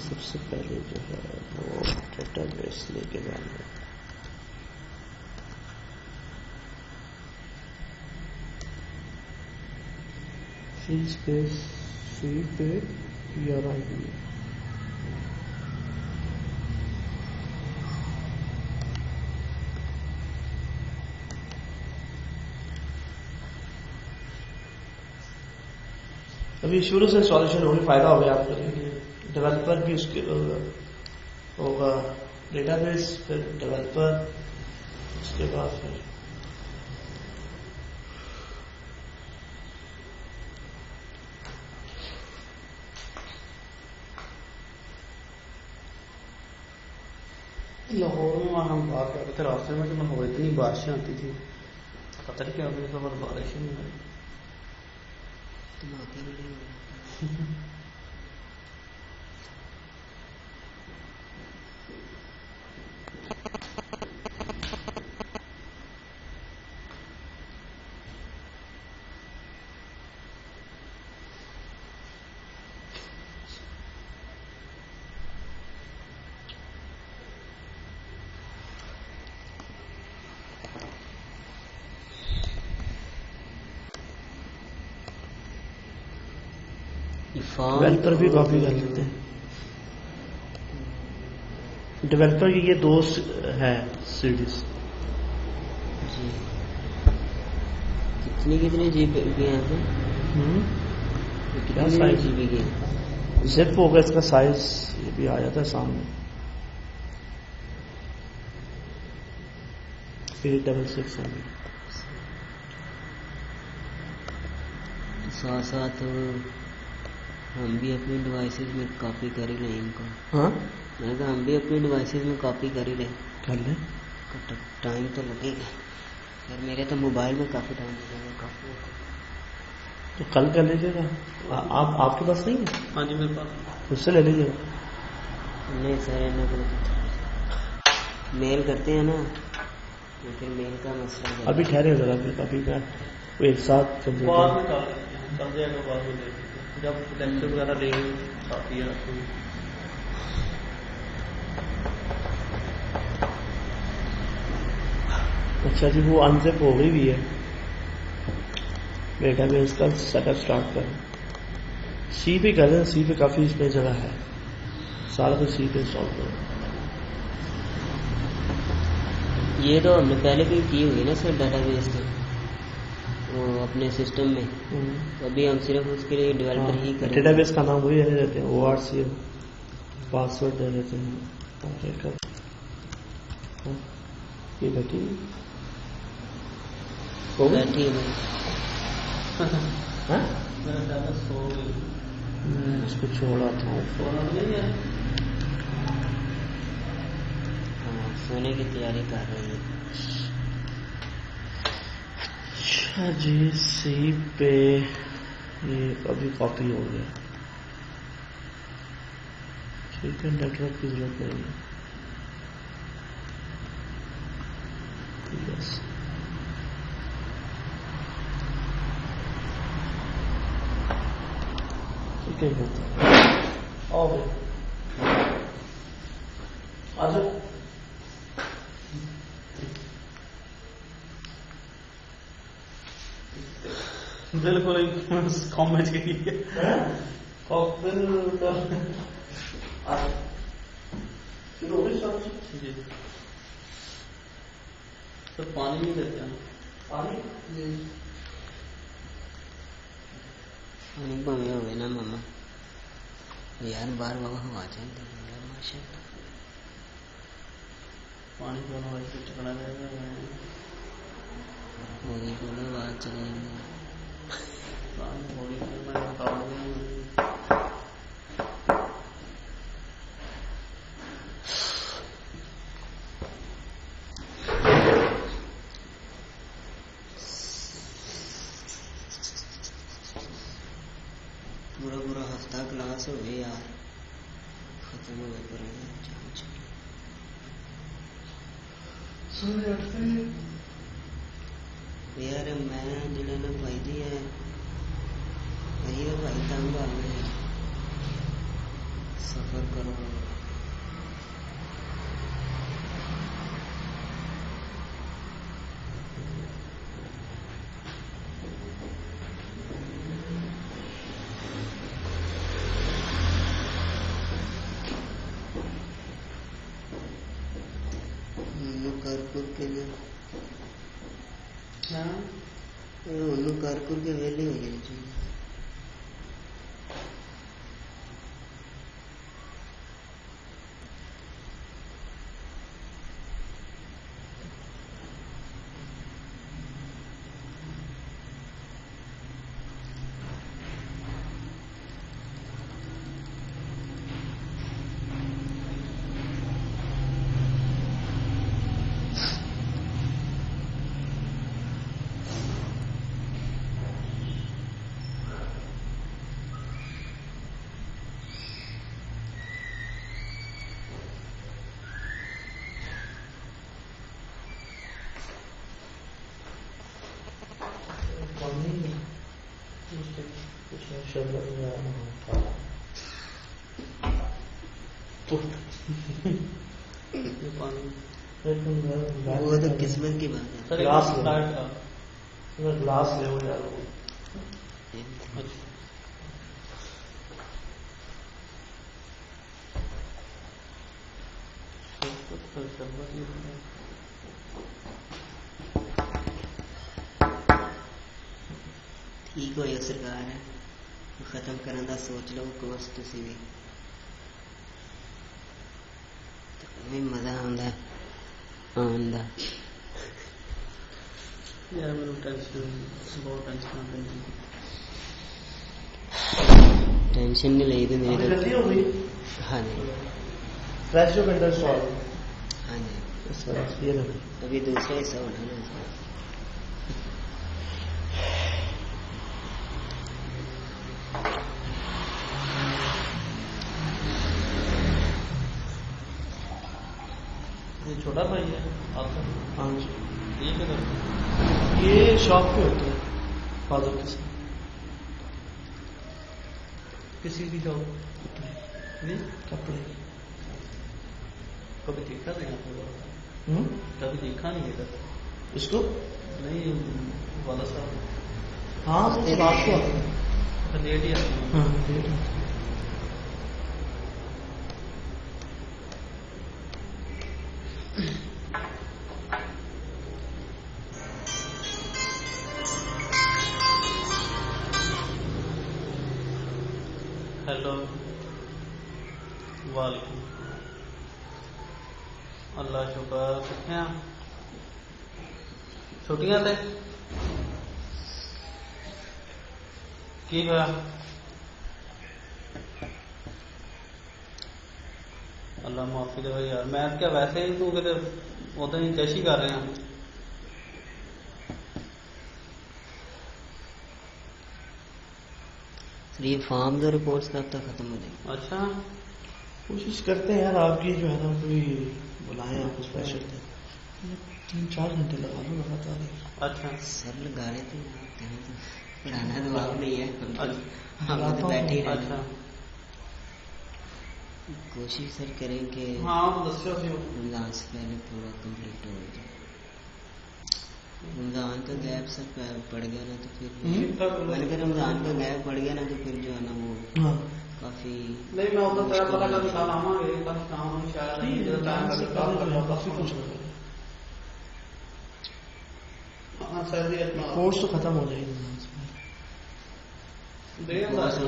سب سے پہلے جو ہے وہ ڈیٹا بیس لے کے جانا ہے. فیلڈ اسپیس سی پہ PRIV ابھی شروع سے سالوشن ہوگی, فائدہ ہو گیا آپ کو. ڈیولپر بھی اس کے ہوگا, ڈیٹا بیس, پھر ڈیولپر, اس کے بعد پھر لاہور میں وہاں ہم بات کر رہے تھے راستے میں کہ لاہور اتنی بارشیں آتی تھی, پتہ نہیں کیا ہوئی, خبر بارش ہی نہیں آئی. ڈیولپر بھی کافی کر لیتے ہیں. ڈیولپر کی یہ دو ہے سیریز. جی کتنی جی بی ہیں کیا سائز جی بی کی زپ ہوگا اس کا سائز, یہ بھی آیا تھا سامنے. 866 MB. ساتھ ساتھ ہم بھی اپنی ڈیوائسز میں کاپی کر ہی لیں ان کو. ہاں میں نے کہا ہم بھی اپنی ڈیوائسز میں کاپی کر ہی لیں. کر لیں, ٹائم تو لگے گا یار, میرے تو موبائل میں کافی ٹائم لگے گا. کافی تو کل کر لیجیے گا. آپ کے پاس نہیں ہے؟ ہاں جی میرے پاس, اس سے لے لیجیے گا. نہیں سر, میل کرتے ہیں نا, پھر میل کا مسئلہ. ابھی ٹھہرے ذرا, ابھی کا ایک ساتھ بعد میں چل جائے گا, بعد میں جب لیکچر وغیرہ لے آتی ہے. اچھا جی, وہ انزپ ہو گئی بھی ہے. ڈیٹا بیس کا سیٹ اپ اسٹارٹ کریں. سی پہ کریں, سی پہ کافی اس میں جگہ ہے, سارا کچھ سی پہ انسٹال کریں. یہ تو ہم نے پہلے بھی کی ہوئی نا سر ڈیٹا بیس کے وہ اپنے سسٹم میں. ابھی ہم صرف اس کے لیے ڈیولپر ہی کریں. ڈیٹا بیس کا نام وہی رہنے دیتے ہیں, ORCL پاسورڈ دے دیتے ہیں. یہ بیٹھی بیٹھی ہے اس کو چھوڑا تھا. سونے کی تیاری کر رہی ہے. اچھا جی, سی پہ یہ ابھی کاپی ہو گیا. ٹھیک ہے, نیٹورک کی ضرورت نہیں ہے. یس, ٹھیک ہے. آج بالکل کامنٹ کے لیے جی تو پانی نہیں دیتے ہیں. پانی بھویں ہوئے نا ماما یار, باہر بابا ہوا چاہتے ہیں ماشاء اللہ. پانی پینا ہو چکنا جائے گا, ہوگی بولو بات چلے گی. پانی ہوگی میں بتا دوں. پورا ہفتہ کلاس ہو گئی یار, ختم ہو گئے پر یار میں جڑا نا بھائی جی ہے کہیں تو بھائی تنگ آ گئے سفر کرو کے کر کے ویلے ہو جانے چاہیے. وہ تو قسمت کی بات ہے. گلاس لے ہو جا ٹھیک ہو سرکار ہے ختم کرنے کا سوچ لو کورس تسی بھی مزہ آتا آندا. یار میرے بہت ٹینشن نہیں لئی تو میرے جلدی ہو گئی. ہاں جی فریش جو بندر سوال ہاں جی اس وقت یہ ابھی دوسرا حصہ ہونا نا. چھوٹا بھائی ہے آپ کا. ہاں جی یہ کدھر یہ شاپ پہ ہوتا ہے فادر کے ساتھ. کسی کی شاپ نہیں کپڑے کبھی دیکھا نہیں کبھی دیکھا نہیں ادھر اس کو نہیں والا صاحب. ہاں رات کو لیٹ ہی آتی ہاں ہیلو وعلیکم اللہ شکر. کتنے چھٹیاں تھے کی ہوا اللہ معافی دے یار. میں کیا ویسے ہی تو کدھر ادھر ہی چیشی کر رہے ہیں. یہ فارم دو رپورٹس کب تک ختم ہو جائے. اچھا کوشش کرتے ہیں یار آپ کی جو ہے نا کوئی بلائیں آپ اس پریشر سے 3-4 گھنٹے لگا لو لگاتار. اچھا سر لگا لیتے پڑھانا تو آپ نہیں ہے ہم تو بیٹھے ہی اچھا کوشش سر کریں کہ ہاں دسو رمضان سے پہلے پورا کمپلیٹ ہو جائے. رمضان کا گیپ سر پڑ گیا نا تو پھر میں نے کہا رمضان کا گیپ پڑ گیا نا تو پھر جو ہے نا وہ کافی نہیں میں ادھر تیرا پتا کبھی کل آواں گے کل شام کافی کچھ کورس تو ختم ہو جائے گا.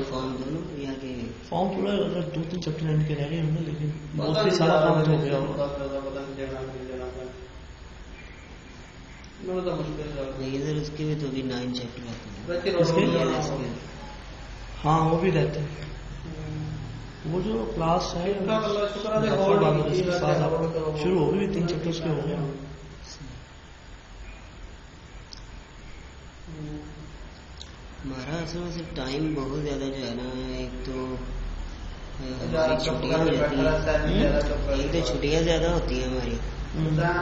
فارم دونوں یا کہ فارم تھوڑا 2-3 چیپٹر اینڈ کے رہ گئے ہوں گے لیکن موسٹلی سارا کام ہو گیا ہوگا. نہیں سر اس کے بھی تو ابھی 9 چیپٹر آتے ہیں. ہاں وہ بھی رہتے ہیں. وہ جو کلاس ہے شروع ہو گئی 3 چیپٹر کے ہو گئے. ہمارا اصل میں صرف ٹائم بہت زیادہ جو ہے نا ایک تو ہماری چھٹیاں ہو جاتی ہیں. ایک تو چھٹیاں زیادہ ہوتی ہیں ہماری چھٹیاں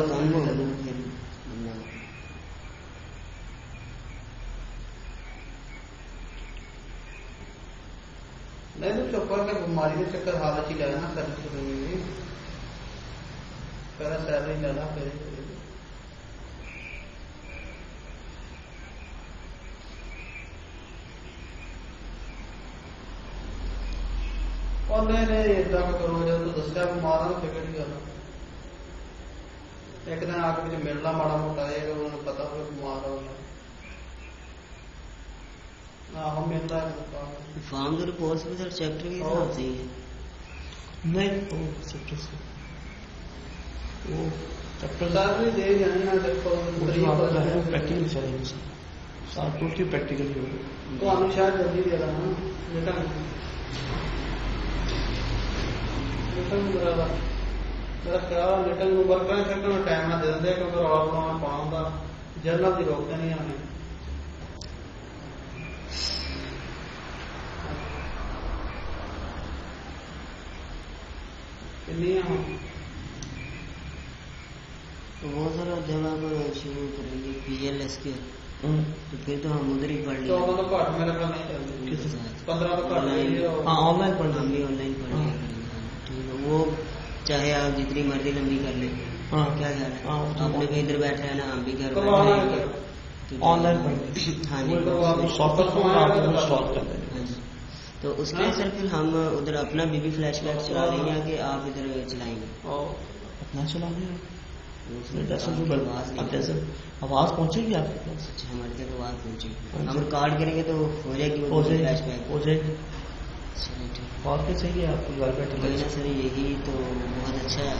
کم ہو گئی پھر نہیں تو چپ کر کے بیماری کے چکر حالت ہی لگا نا سر پہلا سیلری لگا پھر اور نہیں اتنا کرو جب تو دسیا بیمار ہوں تو فکر نہیں کرنا ایک دن آ کے ملنا ماڑا موٹا ہے انہوں نے پتا ہو بیمار ہو ہم ملتا ہے فارم تو رپورٹس بھی سر چیپٹر کے حساب سے ہی ہے نہیں وہ چیپٹر سے وہ چیپٹر سر دے جانا پریکٹیکل چلیں گے سر ٹوٹلی پریکٹیکل ہی ہوگا تو ہم شاید جلدی دے رہا ہوں میرا خیال لٹن ورکر شکل ٹائم نہ دے دیں کیونکہ رولا بنا پانا ہوتا جرنل کی روکتے نہیں ہمیں وہ سر جب آپ شروع کریں گے پی ایل ایس کے تو پھر تو ہم ادھر ہی پڑھ لیں 14 تو گھٹ میرے پاس نہیں چلتی 15 تو گھٹ آن لائن پڑھ ہم بھی آن لائن پڑھ لیں ٹھیک ہے وہ چاہے آپ جتنی مرضی لمبی کر لیں کیا خیال ہے آپ نے بھی ادھر بیٹھا ہے نا ہم بھی گھر آن لائن پڑھ ہاں جی سافٹ ویئر انسٹال کر لیں ہاں جی تو اس کے سر پھر ہم ادھر اپنا بی فلیش بیک چلا لیں گے کہ آپ ادھر چلائیں گے اپنا چلا لیں آواز پہنچے گی آپ کے پاس اچھا ہمارے تک آواز پہنچے گی ہم ریکارڈ کریں گے تو ہو جائے گی فلیش بیک ہو جائے گی اور کیا چاہیے آپ کو گھر بیٹھے نا سر یہی تو بہت اچھا ہے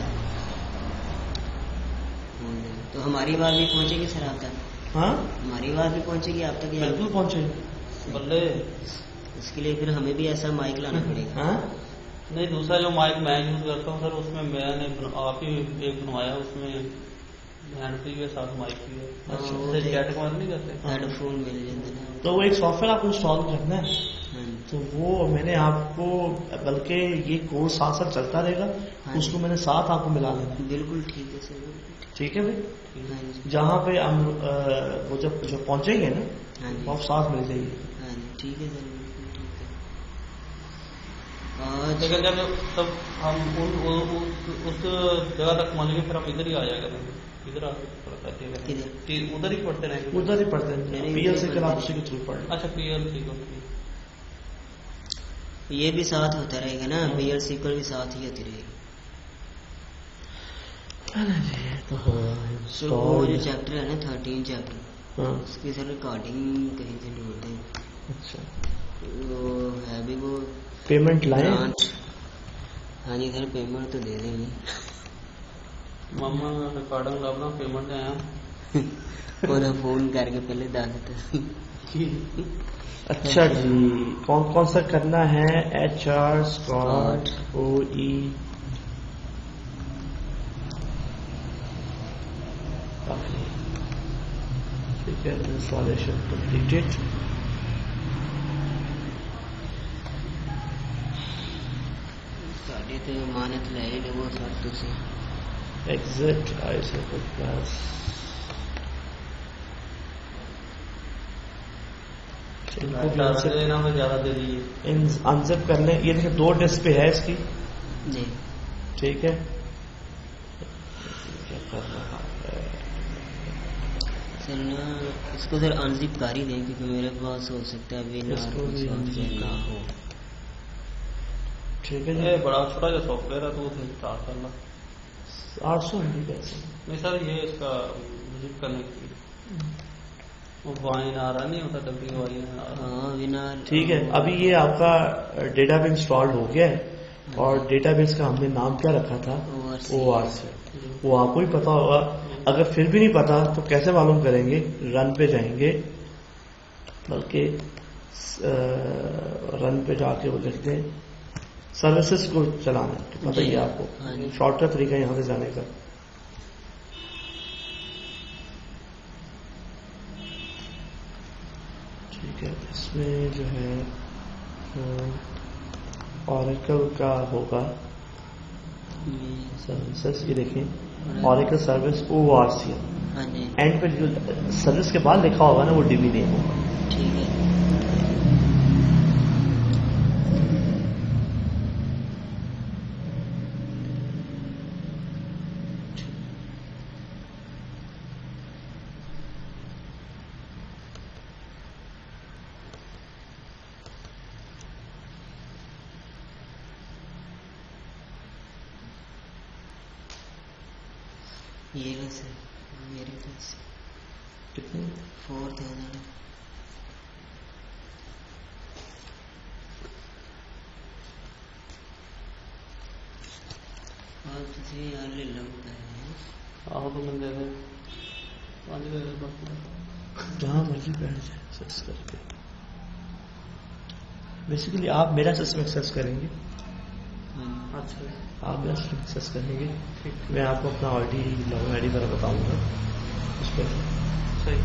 تو ہماری آواز بھی پہنچے گی سر آپ تک ہاں ہماری آواز بھی پہنچے گی آپ تک بالکل پہنچے گی بلے اس کے لیے پھر ہمیں بھی ایسا مائک لانا پڑے گا ہاں نہیں دوسرا جو مائک میں یوز کرتا ہوں سر اس میں میں نے آپ ہی ایک بنوایا اس میں ہینڈ فری کے ساتھ مائک بھی ہے چیٹ بند نہیں کرتے ہیڈ فون مل جاتے ہیں تو وہ ایک سافٹ ویئر آپ کو انسٹال کرنا ہے تو وہ میں نے آپ کو بلکہ یہ کورس ساتھ ساتھ چلتا رہے گا اس کو میں نے ساتھ آپ کو ملا لینا بالکل ٹھیک ہے سر ٹھیک ہے بھائی جہاں پہ ہم وہ جب پہنچیں گے نا وہ ساتھ مل جائے گی ہاں جی ٹھیک ہے سر لیکن جب تب ہم اس جگہ تک پہنچیں گے پھر ہم ادھر ہی آ جائے گا ادھر ادھر ہی پڑھتے رہیں گے ادھر ہی پڑھتے ہیں پی ایل سی کے آپ اسی کے تھرو پڑھ اچھا پی ایل سی یہ بھی ساتھ ہوتا رہے گا نا پی ایل سی بھی ساتھ ہی ہوتی رہے گی تو وہ جو چیپٹر ہے نا 13 چیپٹر اس کی سر ریکارڈنگ کہیں سے ڈھونڈتے ہیں اچھا وہ ہے بھی وہ پیمنٹ لائیں ہاں جی سر پیمنٹ تو دے دیں گے ماما ریکارڈنگ لانا پیمنٹ آیا وہ فون کر کے پہلے دس دیتا اچھا جی کون کون سا کرنا ہے ایچ آر اسکاٹ او ای ٹھیک ہے انسٹالیشن کمپلیٹڈ ساڑھے تو امانت لے لے وہ سر تھی ایگزٹ آئی سر کلاس زیادہ دے دیجیے انزپ کر لیں یہ دیکھیں 2 ڈسپلے ہے اس کی جی ٹھیک ہے کیا کر رہا ہے سر اس کو سر انزپ کر ہی دیں کیونکہ میرے پاس ہو سکتا ہے نہ ہو ٹھیک ہے جی بڑا چھوٹا جو سافٹ ویئر ہے تو اسے اسٹارٹ کرنا 800 MB کیسے نہیں سر یہ اس کا وزٹ کرنے کی وہ وائن آ رہا نہیں ہوتا ڈبی وائن ٹھیک ہے ابھی یہ آپ کا ڈیٹا بیس انسٹالڈ ہو گیا ہے اور ڈیٹا بیس کا ہم نے نام کیا رکھا تھا ORC وہ آپ کو ہی پتا ہوگا اگر پھر بھی نہیں پتا تو کیسے معلوم کریں گے رن پہ جائیں گے بلکہ رن پہ جا کے وہ لکھتے ہیں سروسز کو چلانا پتہ ہی آپ کو شارٹ کٹ طریقہ یہاں سے جانے کا ٹھیک ہے اس میں جو ہے اوریکل کا ہوگا سروسز یہ دیکھیں اوریکل سروس ORC اینڈ پہ جو سروس کے بعد لکھا ہوگا نا وہ DB نیم ہوگا ٹھیک ہے یہ بس ہے میرے پاس کتنے 4000 آپ تھی یار لے لو آہو تو مل جائے 5,000 جہاں مرضی بیٹھ جائے سرچ کر کے. بیسیکلی آپ میرا سسٹم ایکسیس کریں گے. اچھا آپ میرا سسٹم ایکسیس کریں گے. میں آپ کو اپنا I D login I D وغیرہ بتاؤں گا اس پر. صحیح.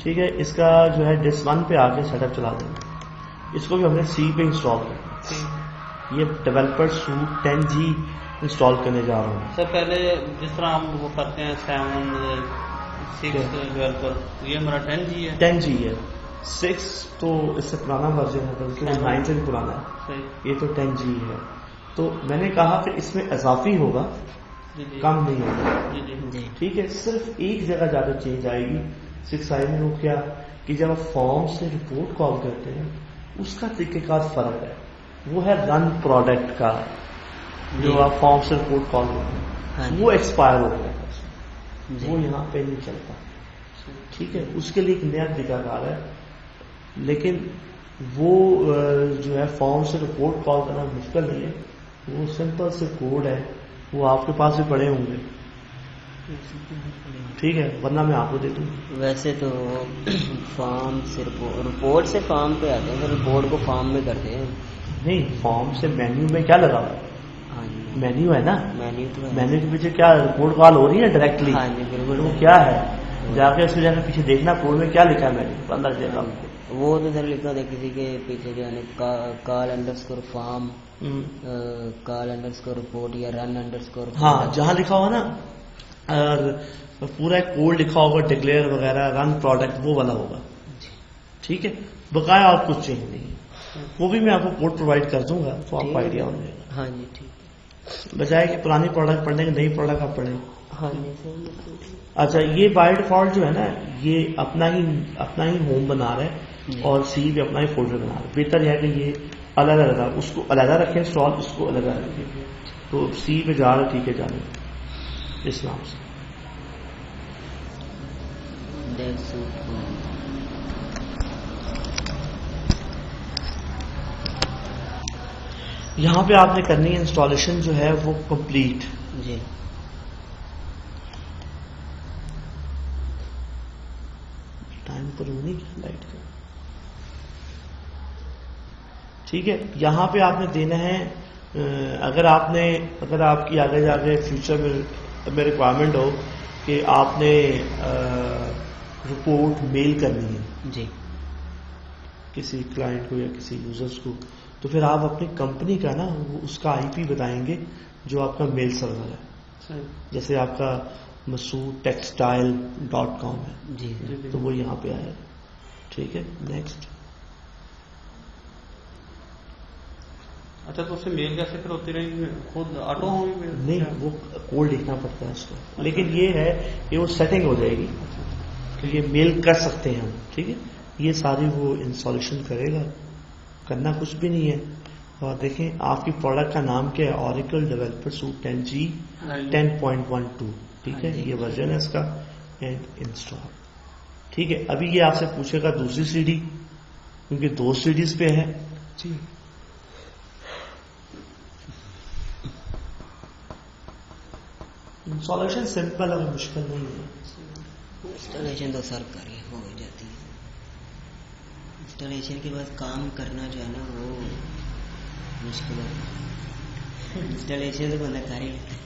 ٹھیک ہے. اس کا جو ہے ڈس 1 پہ آ کے سیٹ اپ چلا دیں گے. اس کو بھی ہم نے سی پہ انسٹال کرنا. یہ ڈیولپر سوٹ 10G انسٹال کرنے جا رہا ہوں. سر پہلے جس طرح ہم وہ کرتے ہیں 7 6 ڈیولپر یہ ہمارا 10G ہے. 10G ہے. 6 تو اس سے پرانا ورژن ہے بلکہ 9 سے بھی پرانا ہے. یہ تو 10G ہے. تو میں نے کہا کہ اس میں اضافی ہوگا کم نہیں ہوگا. ٹھیک ہے. صرف ایک جگہ جا کر چینج آئے گی 6i میں. وہ کیا کہ جب آپ فارم سے رپورٹ کال کرتے ہیں اس کا طریقہ کار فرق ہے. وہ ہے رن پروڈکٹ کا جو آپ فارم سے رپورٹ کال کرتے ہیں وہ ایکسپائر ہو گیا ہے. وہ یہاں پہ نہیں چلتا. ٹھیک ہے. اس کے لیے ایک نیا طریقہ کار ہے. لیکن وہ جو ہے فارم سے رپورٹ کال کرنا مشکل نہیں ہے. وہ سمپل سے کوڈ ہے. وہ آپ کے پاس بھی پڑے ہوں گے. ٹھیک ہے. ورنہ میں آپ کو دے دوں. ویسے تو فارم سے رپورٹ سے فارم پہ آتے ہیں. رپورٹ کو فارم میں کرتے ہیں. نہیں فارم سے مینیو میں کیا لگا ہوا مینیو ہے نا. مینیو کے پیچھے کیا رپورٹ کال ہو رہی ہے ڈائریکٹلی. وہ کیا ہے جا کے اس میں جا کے پیچھے دیکھنا کوڈ میں کیا لکھا ہے مینیو اندر جگہ. وہ تو سر لکھا تھا کسی کے پیچھے جانے کال انڈرسکور فارم کال انڈرسکور رپورٹ یا رن انڈرسکور. ہاں جہاں لکھا ہوا نا اور پورا کوڈ لکھا ہوگا ڈکلیئر وغیرہ رن پروڈکٹ وہ والا ہوگا. ٹھیک ہے. بقایا آپ کچھ چینج نہیں ہے. وہ بھی میں آپ کو کوڈ پرووائڈ کر دوں گا تو آپ کو آئیڈیا ہو جائے گا. ہاں جی ٹھیک. بجائے کہ پرانی پروڈکٹ پڑھنے کے نئی پروڈکٹ آپ پڑھیں. ہاں جی. اچھا یہ بائی ڈیفالٹ جو ہے نا یہ اپنا ہی ہوم بنا رہا ہے اور سی بھی اپنا ہی فولڈر بنا رہا ہے. بہتر یہ ہے کہ یہ الگ الگ اس کو علیحدہ رکھیں انسٹال اس کو الگ رکھیں. تو سی پہ جا رہا ٹھیک ہے جانے اس نام سے. یہاں پہ آپ نے کرنی ہے انسٹالیشن جو ہے وہ کمپلیٹ. جی ٹائم پر ہونی لائٹ کا. ٹھیک ہے. یہاں پہ آپ نے دینا ہے اگر آپ کی آگے جا کے فیوچر میں ریکوائرمنٹ ہو کہ آپ نے رپورٹ میل کرنی ہے جی کسی کلائنٹ کو یا کسی یوزرس کو تو پھر آپ اپنی کمپنی کا نا اس کا IP بتائیں گے جو آپ کا میل سرور ہے. جیسے آپ کا masudtextile.com ہے جی تو وہ یہاں پہ آئے. ٹھیک ہے. نیکسٹ. اچھا تو اس سے میل کیسے پھر ہوتی رہیں گی خود آٹو ہوگی؟ نہیں وہ کوڈ لکھنا پڑتا ہے اس کو. لیکن یہ ہے کہ وہ سیٹنگ ہو جائے گی کہ یہ میل کر سکتے ہیں ہم. ٹھیک ہے. یہ ساری وہ انسٹالیشن کرے گا. کرنا کچھ بھی نہیں ہے. اور دیکھیں آپ کی پروڈکٹ کا نام کیا ہے اوریکل ڈیولپر سوٹ 10G 10.12. ٹھیک ہے. یہ ورژن ہے اس کا. And install. ٹھیک ہے. ابھی یہ آپ سے پوچھے گا دوسری CD کیونکہ 2 CDs پہ ہے. جی انسٹالیشن سمپل ہے مشکل نہیں ہے. انسٹالیشن تو سر کری ہو جاتی ہے. انسٹالیشن کے بعد کام کرنا جو ہے نا وہ مشکل ہے. انسٹالیشن تو بندہ کر ہی لیتا ہے.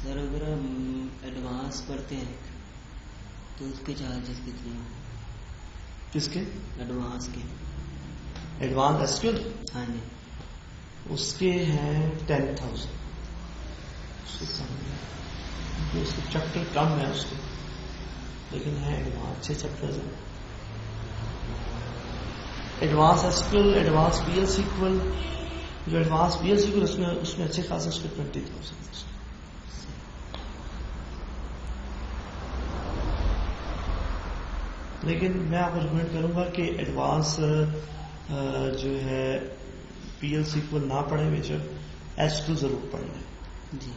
سر اگر ہم ایڈوانس پڑھتے ہیں تو اس کے چارجز کتنے ہیں؟ کس کے؟ ایڈوانس کے. ایڈوانس SQL ہاں جی اس کے ہیں 10,000. اس کے چیپٹر کم ہے اس کے. لیکن ہے ایڈوانس 6 چیپٹرز ہیں. Advance SQL, advance P L SQL. جو ایڈوانس پی ایل سیکول اس میں اچھے خاصے اس کے 20,000. لیکن میں آپ کو ریکمینڈ کروں گا کہ ایڈوانس جو ہے پی ایل سیکول نہ پڑھیں بیشک، ایسکیول ضرور پڑھ لیں. جی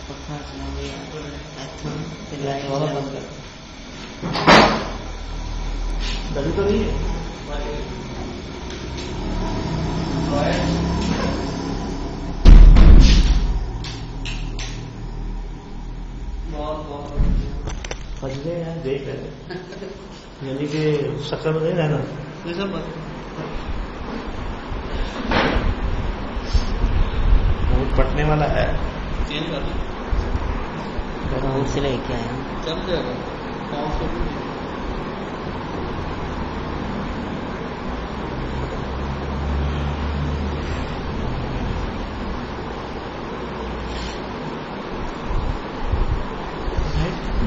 پکا ڈبی تو نہیں ہے. فجرے ہیں دیکھ رہے، یعنی کہ شکر میں نہیں رہنا. بہت پٹنے والا ہے. گاؤں سے لے کے آیا چل جائے گا.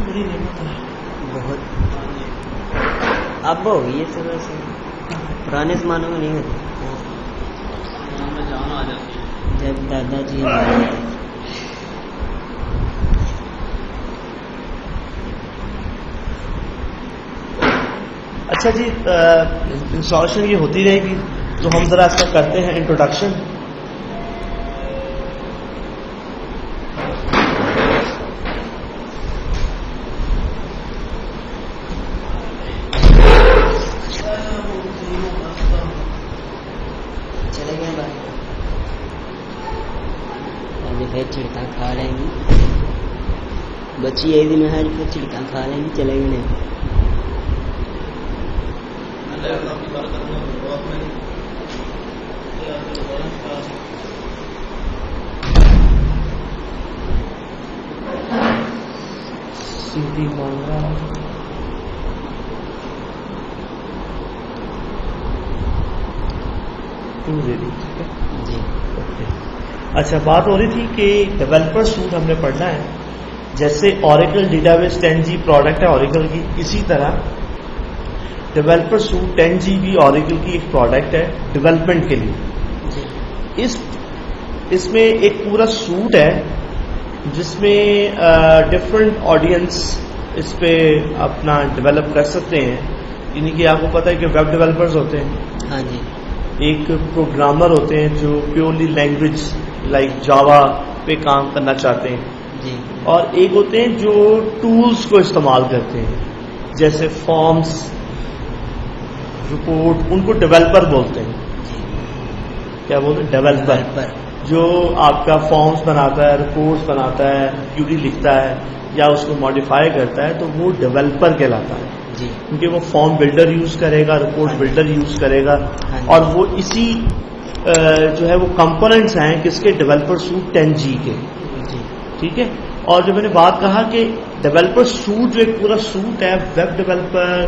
بڑی نعمت ہے. بہت. اب ہوگی یہ سب ایسے پرانے زمانوں میں نہیں ہوتی. جان آ جاتی ہے جب دادا جی اچھا جی، انسٹالیشن یہ ہوتی رہے گی تو ہم ذرا اس کا کرتے ہیں انٹروڈکشن. چلے گئے بھائی پھر چھڑکا کھا لیں گی. بچی ایک دن ہے پھر چھڑکا کھا لیں گی. چلے گئے نہیں سیدھی مانگا. جی. اچھا، بات ہو رہی تھی کہ ڈیولپر سوٹ ہم نے پڑھنا ہے. جیسے Oracle data base 10G product ہے اوریکل کی، اسی طرح ڈیولپر سوٹ 10G بھی اوریکل کی ایک پروڈکٹ ہے ڈیولپمنٹ کے لیے. اس میں ایک پورا سوٹ ہے جس میں ڈفرینٹ آڈینس اس پہ اپنا ڈیولپ کر سکتے ہیں. یعنی کہ آپ کو پتہ ہے کہ ویب ڈیولپرز ہوتے ہیں. ہاں جی. ایک پروگرامر ہوتے ہیں جو پیورلی لینگویج لائک جاوا پہ کام کرنا چاہتے ہیں جی. اور ایک ہوتے ہیں جو ٹولز کو استعمال کرتے ہیں جیسے فارمز، رپورٹ. ان کو ڈیولپر بولتے ہیں. کیا بولتے ہیں؟ ڈیولپر. جو آپ کا فارمز بناتا ہے، رپورٹس بناتا ہے، کیوری لکھتا ہے یا اس کو ماڈیفائی کرتا ہے تو وہ ڈیولپر کہلاتا ہے. جی. کیونکہ وہ فارم بلڈر یوز کرے گا، رپورٹ بلڈر یوز کرے گا، اور وہ اسی جو ہے وہ کمپوننٹس ہیں کس کے ڈیولپر سوٹ 10G کے. ٹھیک ہے. اور جو میں نے بات کہا کہ ڈیولپر سوٹ جو ایک پورا سوٹ ہے، ویب ڈیولپر،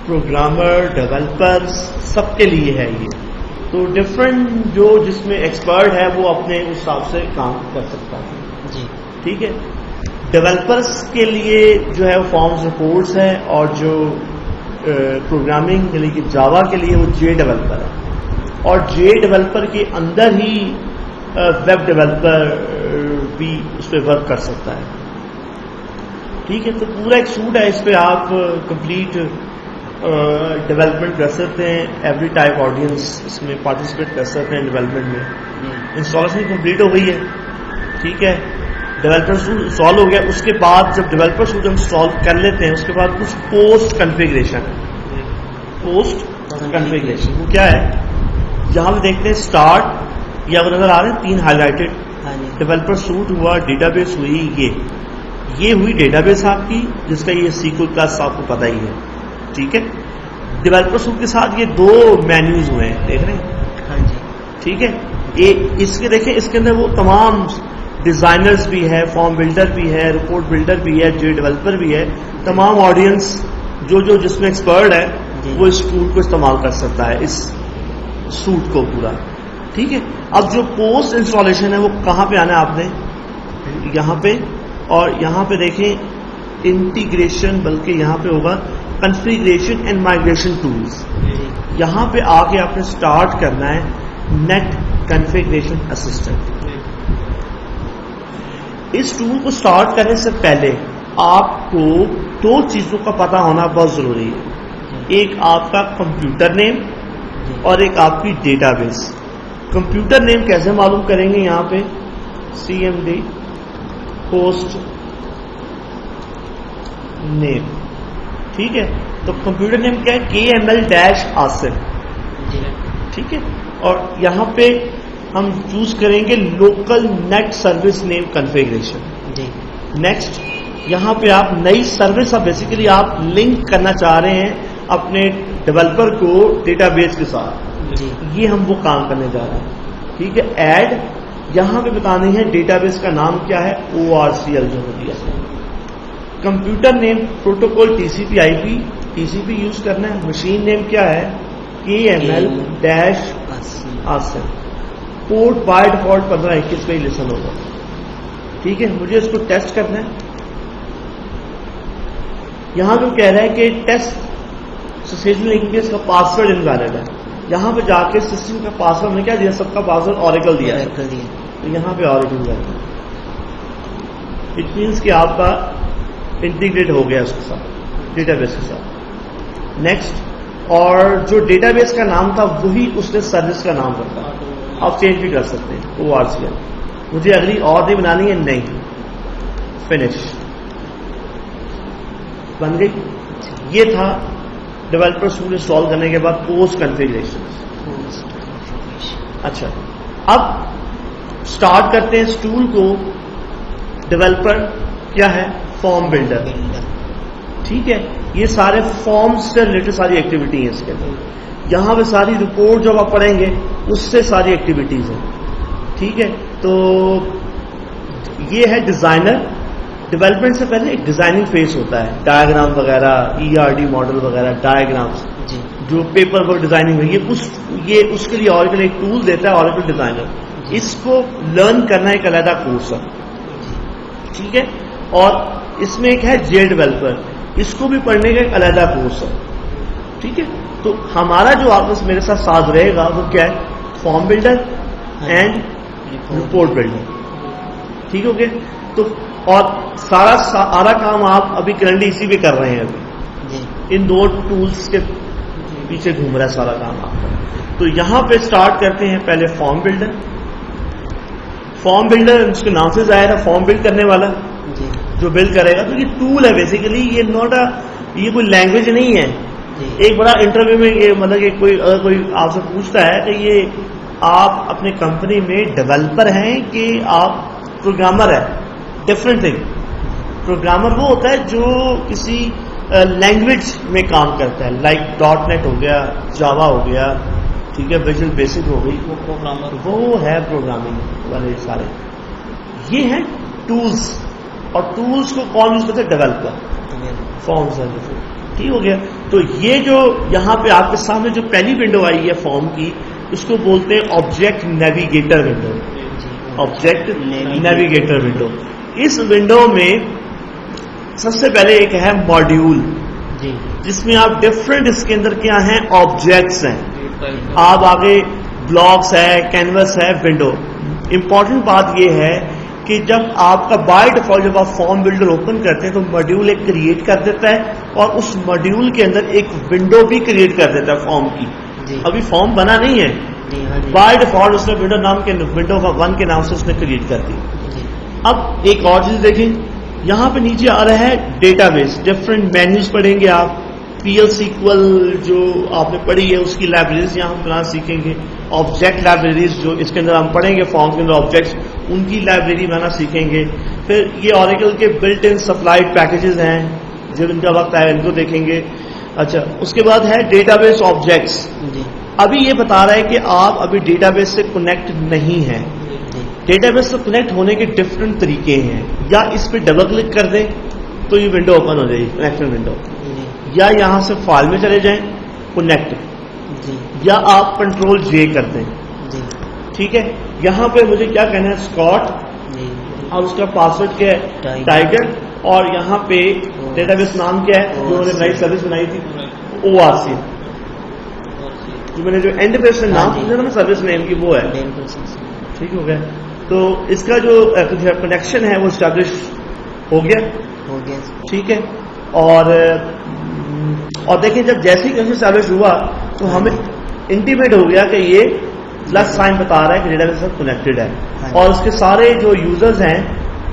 پروگرامر، ڈیولپر سب کے لیے ہے یہ. تو ڈفرینٹ جو جس میں ایکسپرٹ ہے وہ اپنے حساب سے کام کر سکتا ہے. جی. ٹھیک ہے. ڈیولپرس کے لیے جو ہے وہ فارمز رپورٹس ہے، اور جو پروگرامنگ کے لیے جاوا کے لیے وہ جے ڈیولپر ہے. اور جے ڈیولپر کے اندر ہی ویب ڈیولپر بھی اس پہ ورک کر سکتا ہے. ٹھیک ہے. تو پورا ایک سوٹ ہے، اس پہ آپ کمپلیٹ ڈیولپمنٹ کر سکتے ہیں. ایوری ٹائپ آڈینس اس میں پارٹیسپیٹ کر سکتے ہیں ڈیولپمنٹ میں. انسٹالیشن کمپلیٹ ہو گئی ہے. ٹھیک ہے. ڈیولپر سوٹ انسٹال ہو گیا. اس کے بعد جب ڈیولپر سوٹ ہم انسٹال کر لیتے ہیں اس کے بعد کچھ پوسٹ کنفیگریشن. پوسٹ کنفیگریشن وہ کیا ہے؟ جہاں پہ دیکھتے ہیں اسٹارٹ، یہ آپ نظر آ رہے ہیں 3 ہائی لائٹڈ. ڈیولپر سوٹ ہوا، ڈیٹا بیس ہوئی، یہ ہوئی ڈیٹا بیس آپ کی جس کا یہ سیکول کلاس آپ کو پتہ ہی ہے. ٹھیک ہے. ڈیولپر سوٹ کے ساتھ یہ 2 مینیوز ہوئے ہیں، دیکھ رہے ہیں. ٹھیک ہے. اس کے دیکھیں، اس کے اندر وہ تمام ڈیزائنرز بھی ہے، فارم بلڈر بھی ہے، رپورٹ بلڈر بھی ہے، جے ڈیولپر بھی ہے. تمام آڈینس جو جس میں ایکسپرٹ ہے وہ اس ٹول کو استعمال کر سکتا ہے، اس سوٹ کو پورا. ٹھیک ہے. اب جو پوسٹ انسٹالیشن ہے وہ کہاں پہ آنا ہے؟ آپ نے یہاں پہ اور یہاں پہ دیکھیں انٹیگریشن، بلکہ یہاں پہ ہوگا کنفیگریشن اینڈ مائگریشن ٹولز. یہاں پہ آ کے آپ نے اسٹارٹ کرنا ہے نیٹ کنفیگریشن اسسٹنٹ. اس ٹول کو اسٹارٹ کرنے سے پہلے آپ کو دو چیزوں کا پتہ ہونا بہت ضروری ہے. ایک آپ کا کمپیوٹر نیم اور ایک آپ کی ڈیٹا بیس. کمپیوٹر نیم کیسے معلوم کریں گے؟ یہاں پہ CMD ہوسٹ نیم. ٹھیک ہے، تو کمپیوٹر نیم کیا ہے؟ KML-ASIF. ٹھیک ہے، اور یہاں پہ ہم چوز کریں گے لوکل نیٹ سروس نیم کنفیگریشن. نیکسٹ، یہاں پہ آپ نئی سروس بیسیکلی آپ لنک کرنا چاہ رہے ہیں اپنے ڈیولپر کو ڈیٹا بیس کے ساتھ. یہ ہم وہ کام کرنے جا رہے ہیں. ٹھیک ہے، ایڈ، یہاں پہ بتانی ہے ڈیٹا بیس کا نام کیا ہے، ORCL جو ہوتی ہے. کمپیوٹر نیم پروٹوکول TCP/IP یوز کرنا ہے. مشین نیم کیا ہے، KML-ASIF. پورٹ بائی ڈیفالٹ 1521 پہ ہی لسن ہوگا. ٹھیک ہے، مجھے اس کو ٹیسٹ کرنا ہے. یہاں پہ کہہ رہا ہے کہ ٹیسٹ سکسیسفل نہیں کیونکہ اس کا پاسورڈ انویلڈ ہے. یہاں پہ جا کے سسٹم کا پاسورڈ نے کیا دیا، سب کا پاسورڈ اوریکل دیا ہے، تو یہاں پہ اوریکل دیا ہے. اٹ مینس کہ آپ کا انٹیگریٹ ہو گیا اس کے ساتھ، ڈیٹا بیس کے ساتھ. نیکسٹ، اور جو ڈیٹا بیس کا نام تھا وہی اس نے سروس کا نام رکھا. آپ چینج بھی کر سکتے ہیں. ORCL. مجھے اگلی اور نہیں بنانی ہے، نہیں، فنش، بن گئی. یہ تھا ڈیولپر ٹول انسٹال کرنے کے بعد پوسٹ کنفیگریشن. اچھا، اب اسٹارٹ کرتے ہیں اس ٹول کو. ڈیولپر کیا ہے، فارم بلڈر. ٹھیک ہے، یہ سارے فارمز سے ریلیٹڈ ساری ایکٹیویٹی ہیں اس کے اندر. یہاں پہ ساری رپورٹ جب آپ پڑھیں گے اس سے ساری ایکٹیویٹیز ہیں. ٹھیک ہے، تو یہ ہے ڈیزائنر. ڈیولپمنٹ سے پہلے ایک ڈیزائننگ فیز ہوتا ہے، ڈائیگرام وغیرہ، ERD ماڈل وغیرہ، ڈائیگرامس جو پیپر ورک ڈیزائننگ ہے. یہ اس کے لیے اوریکل ایک ٹول دیتا ہے، اوریکل ڈیزائنر. اس کو لرن کرنا ایک علیحدہ کورس ہے. ٹھیک ہے، اور اس میں ایک ہے جے ڈیولپر، اس کو بھی پڑھنے کا ایک علیحدہ کورس ہے. ٹھیک ہے، تو ہمارا جو آپس میرے ساتھ رہے گا وہ کیا ہے، form builder and report builder. ٹھیک ہو گیا. تو اور سارا کام آپ ابھی کرنٹلی اسی پہ کر رہے ہیں. ابھی ان دو ٹولز کے پیچھے گھوم رہا ہے سارا کام آپ کا. تو یہاں پہ اسٹارٹ کرتے ہیں پہلے فارم بلڈر. فارم بلڈر اس کے نام سے ظاہر ہے، فارم بلڈ کرنے والا جو بلڈ کرے گا. تو یہ ٹول ہے بیسیکلی، یہ کوئی لینگویج نہیں ہے. ایک بڑا انٹرویو میں یہ مطلب کہ اگر کوئی آپ سے پوچھتا ہے کہ یہ آپ اپنے کمپنی میں ڈیولپر ہیں کہ آپ پروگرامر ہیں، ڈفرینٹ تھنگ. پروگرامر وہ ہوتا ہے جو کسی لینگویج میں کام کرتا ہے، لائک .NET ہو گیا، جاوا ہو گیا. ٹھیک ہے، ویژول بیسک ہو گئی، وہ پروگرامر، وہ ہے پروگرامنگ والے سارے. یہ ہیں ٹولز، اور ٹولز کو کون یوز کرتے ہیں، ڈیولپر. Form service. ٹھیک ہو گیا. تو یہ جو یہاں پہ آپ کے سامنے جو پہلی ونڈو آئی ہے فارم کی، اس کو بولتے ہیں object navigator window. Object navigator window. اس ونڈو میں سب سے پہلے ایک ہے ماڈیول، جس میں آپ ڈفرینٹ، اس کے اندر کیا ہیں، آبجیکٹس ہیں. آپ آگے بلاکس ہے، کینوس ہے، ونڈو. امپورٹنٹ بات یہ ہے کہ جب آپ کا بائی ڈیفالٹ جب آپ فارم بلڈر اوپن کرتے ہیں تو ماڈیول ایک کریٹ کر دیتا ہے، اور اس ماڈیول کے اندر ایک ونڈو بھی کریٹ کر دیتا ہے فارم کی. ابھی فارم بنا نہیں ہے، بائی ڈیفالٹ اس نے ونڈو 1 کے نام سے اس نے کریٹ کر دی. اب ایک اور چیز دیکھیں، یہاں پہ نیچے آ رہا ہے ڈیٹا بیس. ڈفرینٹ مینیوز پڑھیں گے آپ. PL SQL جو آپ نے پڑھی ہے اس کی لائبریریز یہاں ہم بنا سیکھیں گے. آبجیکٹ لائبریریز جو اس کے اندر ہم پڑھیں گے، فارم کے اندر آبجیکٹس، ان کی لائبریری بنا سیکھیں گے. پھر یہ اوریکل کے بلٹ ان سپلائڈ پیکیجز ہیں، جب ان کا وقت آئے ان کو دیکھیں گے. اچھا، اس کے بعد ہے ڈیٹا بیس آبجیکٹس. ابھی یہ بتا رہا ہے کہ آپ ابھی ڈیٹا بیس سے کنیکٹ نہیں ہیں. ڈیٹا بیس سے کنیکٹ ہونے کے ڈفرینٹ طریقے ہیں. یا اس پہ ڈبل کلک کر دیں تو یہ ونڈو اوپن ہو جائے گی، کنیکشن ونڈو. یا یہاں سے فائل میں چلے جائیں، کنیکٹ. یا آپ کنٹرول J کر دیں. ٹھیک ہے، یہاں پہ مجھے کیا کہنا ہے، اسکاٹ اور اس کا پاسورڈ کیا ہے ٹائگر, اور یہاں پہ ڈیٹا بیس نام کیا ہے جو انہوں نے نئی سروس بنائی تھی ORC, جو میں نے جو اینڈ پہ اس نے نام پوچھا تھا نا سروس نیم کی وہ ہے. ٹھیک ہو گیا. تو اس کا جو کنیکشن ہے وہ اسٹیبلش ہو گیا. ٹھیک ہے. اور دیکھیں جب جیسے ہی اسٹیبلش ہوا تو ہمیں انٹیمیٹ ہو گیا کہ یہ پلس سائن بتا رہا ہے کہ ڈیٹا بیس سے کنیکٹڈ ہے, اور اس کے سارے جو یوزرز ہیں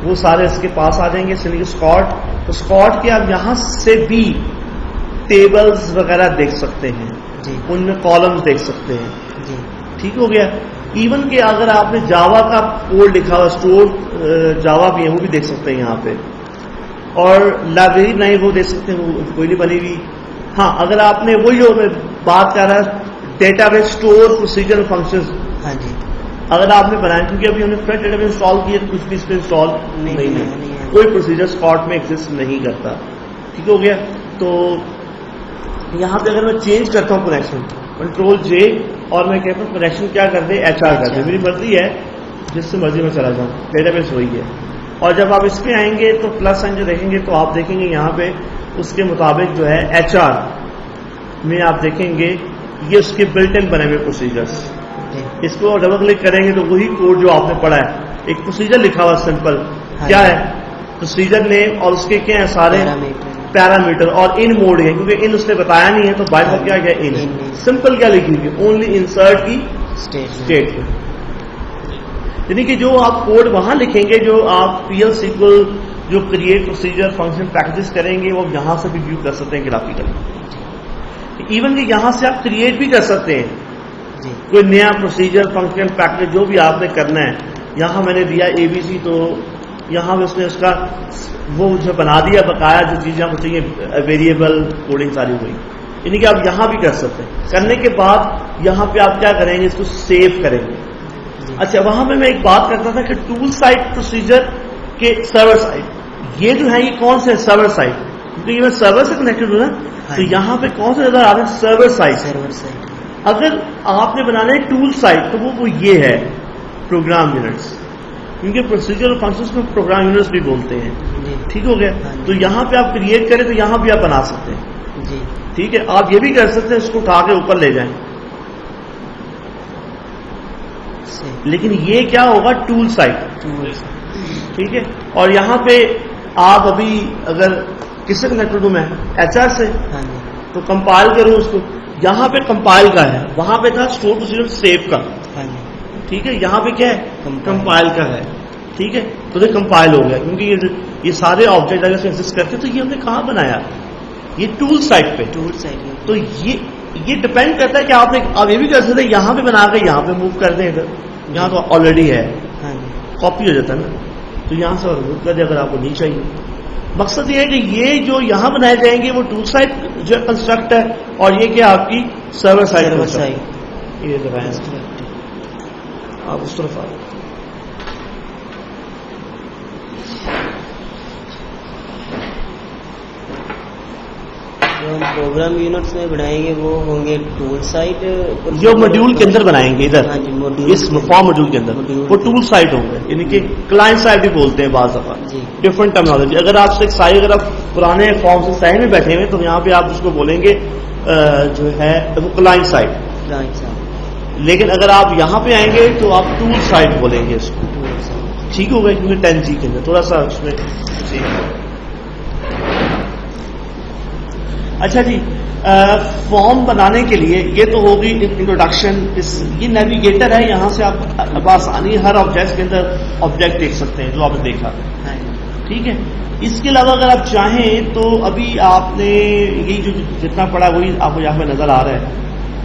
وہ سارے اس کے پاس آ جائیں گے. اسکاٹ, تو اسکاٹ کے آپ یہاں سے بھی ٹیبلز وغیرہ دیکھ سکتے ہیں, ان میں کالمز دیکھ سکتے ہیں. ٹھیک ہو گیا. ایون کہ اگر آپ نے جاوا کا کوڈ لکھا ہوا اسٹور جاوا بھی ہے وہ بھی دیکھ سکتے ہیں یہاں پہ, اور لائبریری بنائی وہ دیکھ سکتے ہیں, وہ کوئی نہیں بنی ہوئی. ہاں اگر آپ نے وہی جو میں بات کر رہا data base store procedure functions, اگر آپ نے بنایا کیونکہ ابھی ہم نے فرنٹ ڈیٹا بیس انسٹال کیا تو کچھ بھی اس پہ انسٹال نہیں ہے, کوئی پروسیجر اسپاٹ میں ایگزسٹ نہیں کرتا. ٹھیک ہو گیا. تو یہاں پہ اگر میں چینج کرتا ہوں کنیکشن کنٹرول J اور میں کہتا ہوں کنیکشن کیا کر دے HR کر دے, میری مرضی ہے جس سے مرضی میں چلا جاؤں, ڈیٹا بیس وہی ہے. اور جب آپ اس پہ آئیں گے تو پلس سائن جو دیکھیں گے تو آپ دیکھیں گے یہاں پہ اس کے مطابق جو ہے HR میں آپ دیکھیں گے یہ اس کے بلٹ ان بنے ہوئے پروسیجرس. اس کو ڈبل کلک کریں گے تو وہی کوڈ جو آپ نے پڑھا ہے, ایک پروسیجر لکھا ہوا سمپل, کیا ہے پروسیجر نیم اور اس کے کیا ہیں سارے پیرامیٹر, اور ان موڈ ہے کیونکہ ان اس نے بتایا نہیں ہے تو بائی کا کیا گیا ان. سمپل کیا لکھی ہوئی اونلی انسرٹ کی اسٹیٹ, یعنی کہ جو آپ کوڈ وہاں لکھیں گے جو آپ PL SQL جو کریٹ پروسیجر فنکشن پیکجز کریں گے وہ یہاں سے بھی ویو کر سکتے ہیں گرافیکلی. ایون کہ یہاں سے آپ کریٹ بھی کر سکتے ہیں کوئی نیا پروسیجر فنکشن پیکج جو بھی آپ نے کرنا ہے. یہاں میں نے دیا ABC, تو یہاں پہ اس نے اس کا وہ جو بنا دیا بقایا جو چیزیں آپ کو چاہیے ویریبل کوڈنگ ساری ہوئی, یعنی کہ آپ یہاں بھی کر سکتے ہیں. کرنے کے بعد یہاں پہ آپ کیا کریں گے اس کو سیو کریں گے. اچھا وہاں پہ میں ایک بات کرتا تھا کہ ٹول سائٹ پروسیجر کے سرور سائٹ یہ جو ہے یہ کون سے سرور سائٹ, کیونکہ یہ میں سرور سے کنیکٹڈ ہوں نا, تو یہاں پہ کون سے نظر آ رہا ہے سرور سائٹ. اگر آپ نے بنانا ہے ٹول سائٹ تو وہ یہ ہے پروگرام یونٹس, کیونکہ پروسیجر اور فنکشنز کو پروگرام یونٹس بھی بولتے ہیں. ٹھیک ہو گیا. تو یہاں پہ آپ کریٹ کریں تو یہاں بھی آپ بنا سکتے ہیں. ٹھیک ہے. آپ یہ بھی کر سکتے ہیں اس کو اٹھا کے اوپر لے جائیں, لیکن یہ کیا ہوگا ٹول سائٹ. ٹھیک ہے. اور یہاں پہ آپ ابھی اگر کس سے کنیکٹڈ ہوں میں HR سے, تو کمپائل کروں اس کو, یہاں پہ کمپائل کا ہے, وہاں پہ تھا اسٹور پروسیجر سیو کا. ٹھیک ہے. یہاں پہ کیا ہے کمپائل کا ہے. ٹھیک ہے. تو یہ کمپائل ہو گیا کیونکہ یہ سارے آبجیکٹ اگر ایگزسٹ کرتے تو یہ ہم نے کہاں بنایا, یہ ٹول سائٹ پہ. تو یہ ڈپینڈ کرتا ہے کہ آپ یہ بھی کر سکتے ہیں یہاں پہ بنا کے یہاں پہ موو کر دیں, ادھر یہاں تو آلریڈی ہے کاپی ہو جاتا ہے نا, تو یہاں سے موو کر دیں اگر آپ کو نہیں چاہیے. مقصد یہ ہے کہ یہ جو یہاں بنائے جائیں گے وہ ٹول سائٹ جو کنسٹرکٹ ہے, اور یہ کیا آپ کی سرور سائٹ. یہ دبائیں آپ اس طرف آئے. جو ہم پروگرام یونٹس میں بنائیں گے وہ ہوں گے ٹول سائٹ, جو ماڈیول کے اندر بنائیں گے ادھر اس فارم ماڈیول کے اندر وہ ٹول سائٹ ہوں گے, یعنی کہ کلائنٹ سائٹ بھی بولتے ہیں بعض دفعہ, ڈفرنٹ ٹرمنالوجی. اگر آپ سے اگر آپ پرانے فارم سے سائٹ میں بیٹھے ہوئے تو یہاں پہ آپ اس کو بولیں گے جو ہے وہ کلائنٹ سائٹ, لیکن اگر آپ یہاں پہ آئیں گے تو آپ ٹول سائٹ بولیں گے اس کو. ٹھیک ہوگا کیونکہ 10G کے اندر تھوڑا سا اس میں. اچھا جی, فارم بنانے کے لیے یہ تو ہوگی انٹروڈکشن. یہ نیویگیٹر ہے, یہاں سے آپ بآسانی ہر آبجیکٹ کے اندر آبجیکٹ دیکھ سکتے ہیں جو آپ نے دیکھا. ٹھیک ہے. اس کے علاوہ اگر آپ چاہیں تو ابھی آپ نے یہی جو جتنا پڑھا وہی آپ کو یہاں پہ نظر آ رہا ہے.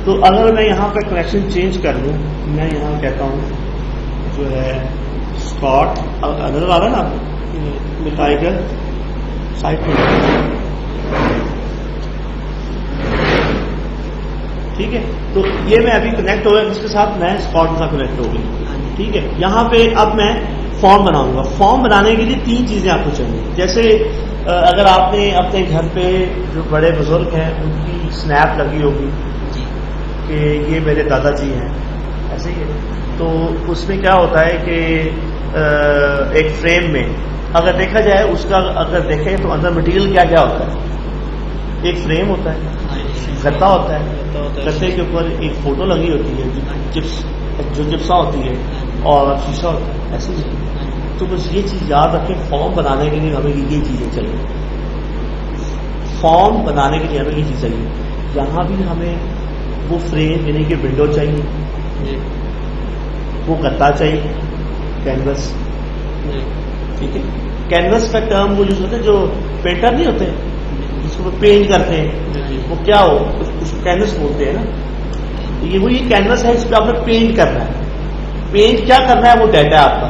تو اگر میں یہاں پہ کنیکشن چینج کر دوں, میں یہاں کہتا ہوں جو ہے اسپاٹ نظر آ رہا ہے نا آپ کو ٹائگر سائٹ میں. ٹھیک ہے. تو یہ میں ابھی کنیکٹ ہو گیا, جس کے ساتھ میں اسپاٹ کے ساتھ کنیکٹ ہو گئی. ٹھیک ہے. یہاں پہ اب میں فارم بناؤں گا. فارم بنانے کے لیے 3 چیزیں آپ کو چاہیے. جیسے اگر آپ نے اپنے گھر پہ جو بڑے بزرگ ہیں ان کی اسنیپ لگی ہوگی کہ یہ میرے دادا جی ہیں, ایسے ہی ہے. تو اس میں کیا ہوتا ہے کہ ایک فریم میں اگر دیکھا جائے اس کا اگر دیکھیں تو اندر مٹیریل کیا کیا ہوتا ہے. ایک فریم ہوتا ہے, گتا ہوتا ہے, گتے کے اوپر ایک فوٹو لگی ہوتی ہے جو جپسا ہوتی ہے, اور شیشہ ہوتا ہے. ایسے ہی تو بس یہ چیز یاد رکھیں, فارم بنانے کے لیے ہمیں یہ چیزیں چاہیے. فارم بنانے کے لیے ہمیں یہ چیز چاہیے. یہاں بھی ہمیں وہ فریم یعنی کہ ونڈو چاہیے, وہ گتا چاہیے, کینوس. ٹھیک ہے, کینوس کا ٹرم وہ جو ہوتے ہیں جو پینٹر نہیں ہوتے جس کو پینٹ کرتے ہیں, وہ کیا ہو اس کو کینوس بولتے ہیں نا. یہ وہی کینوس ہے, اس پہ آپ نے پینٹ کرنا ہے. پینٹ کیا کرنا ہے, وہ ڈیٹا ہے آپ کا.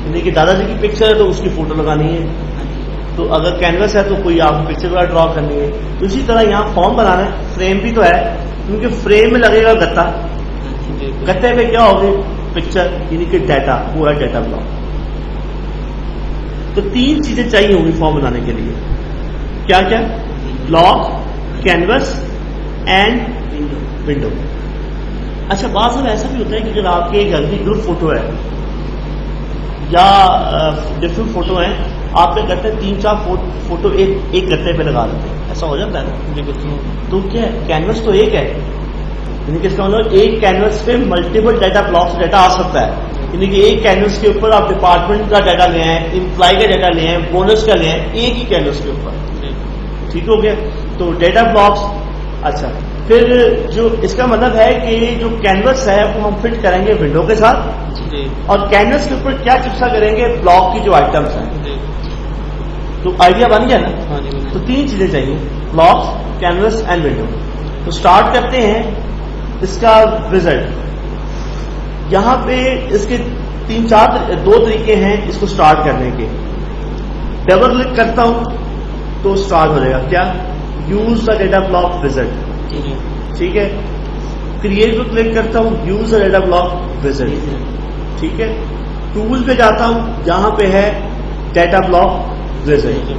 یعنی کہ دادا جی کی پکچر ہے تو اس کی فوٹو لگانی ہے, تو اگر کینوس ہے تو کوئی آپ کو پکچر وغیرہ ڈرا کرنی ہے. تو اسی طرح یہاں فارم بنانا ہے. فریم بھی تو ہے, کیونکہ فریم میں لگے گا گتا, گتے پہ کیا ہوگی پکچر یعنی کہ ڈیٹا, وہ ہے ڈیٹا بلاک. تو 3 چیزیں چاہیے ہوں گی فارم بنانے کے لیے. کیا کیا؟ Block, canvas and window. اچھا, بعض میں ایسا بھی ہوتا ہے کہ اگر آپ کے گھر کی گروپ فوٹو ہے یا ڈفرنٹ فوٹو ہیں, آپ کیا کرتے ہیں 3-4 فوٹو ایک گتے پہ لگا دیتے ہیں. ایسا ہو جاتا ہے نا. تو کیا ہے, کینوس تو ایک ہے, یعنی کہ اس کا مطلب ایک کینوس پہ ملٹیپل ڈیٹا بلاکس ڈیٹا آ سکتا ہے. یعنی کہ ایک کینوس کے اوپر آپ ڈپارٹمنٹ کا ڈیٹا لے آئے, امپلائی کا ڈیٹا لے آئے, بونس کا لے آئے, ایک ہی کینوس کے اوپر. ٹھیک ہو گیا. تو ڈیٹا بلاکس. اچھا, پھر جو اس کا مطلب ہے کہ جو کینوس ہے وہ ہم فٹ کریں گے ونڈو کے ساتھ, اور کینوس کے اوپر کیا چپسا کریں گے, بلاک کی جو آئٹمس ہیں. تو آئیڈیا بن گیا نا. تو 3 چیزیں چاہیے, بلاکس, کینوس اینڈ ونڈو. تو اسٹارٹ کرتے ہیں اس کا وزٹ. یہاں پہ اس کے 2 طریقے ہیں اس کو اسٹارٹ کرنے کے. ڈبل کلک کرتا ہوں تو اسٹارٹ ہو جائے گا. کیا؟ Use the data block visit. ٹھیک ہے. کریٹ کو کلک کرتا ہوں, use the data block visit. ٹھیک ہے. ٹول پہ جاتا ہوں, جہاں پہ ہے ڈیٹا بلاک وزٹ.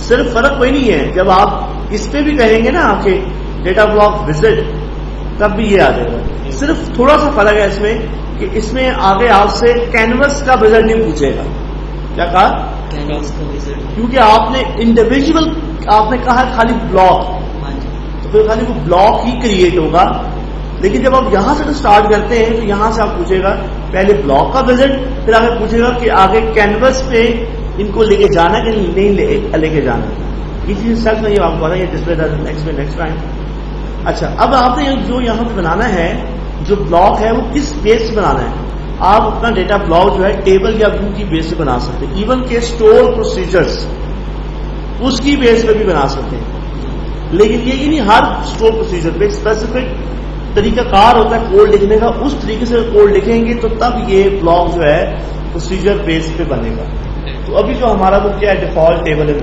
صرف فرق کوئی نہیں ہے, جب آپ اس پہ بھی کہیں گے نا آپ کے ڈیٹا بلاک وزٹ تب بھی یہ آ جائے گا. صرف تھوڑا سا فرق ہے اس میں کہ اس میں آگے آپ سے کینوس کا وزٹ نہیں پوچھے گا. کیا کہا؟ کینوس کا وزٹ. کیونکہ آپ نے انڈیویجول آپ نے کہا خالی بلاک, تو پھر خالی وہ بلاک ہی کریٹ ہوگا. لیکن جب آپ یہاں سے اسٹارٹ کرتے ہیں تو یہاں سے آپ پوچھے گا پہلے بلاک کا وزٹ, پھر آگے پوچھے گا کہ آگے کینوس پہ ان کو لے کے جانا کہ نہیں لے کے جانا. یہ چیز سچ نہیں آپ کو یہ ڈسپلے نیکسٹ ٹائم. اچھا, اب آپ نے جو یہاں پہ بنانا ہے جو بلاک ہے وہ کس بیس سے بنانا ہے. آپ اپنا ڈیٹا بلاک جو ہے ٹیبل یا ویو کی بیس سے بنا سکتے ہیں. ایون کہ اسٹور پروسیجرز اس کی بیس پہ بھی بنا سکتے ہیں. لیکن یہ نہیں ہر اسٹور پروسیجر پہ اسپیسیفک طریقہ کار ہوتا ہے کوڈ لکھنے کا, اس طریقے سے کوڈ لکھیں گے تو تب یہ بلاک جو ہے پروسیجر بیس پہ بنے گا. تو ابھی جو ہمارا وہ کیا ہے ڈیفالٹ ٹیبل ہے,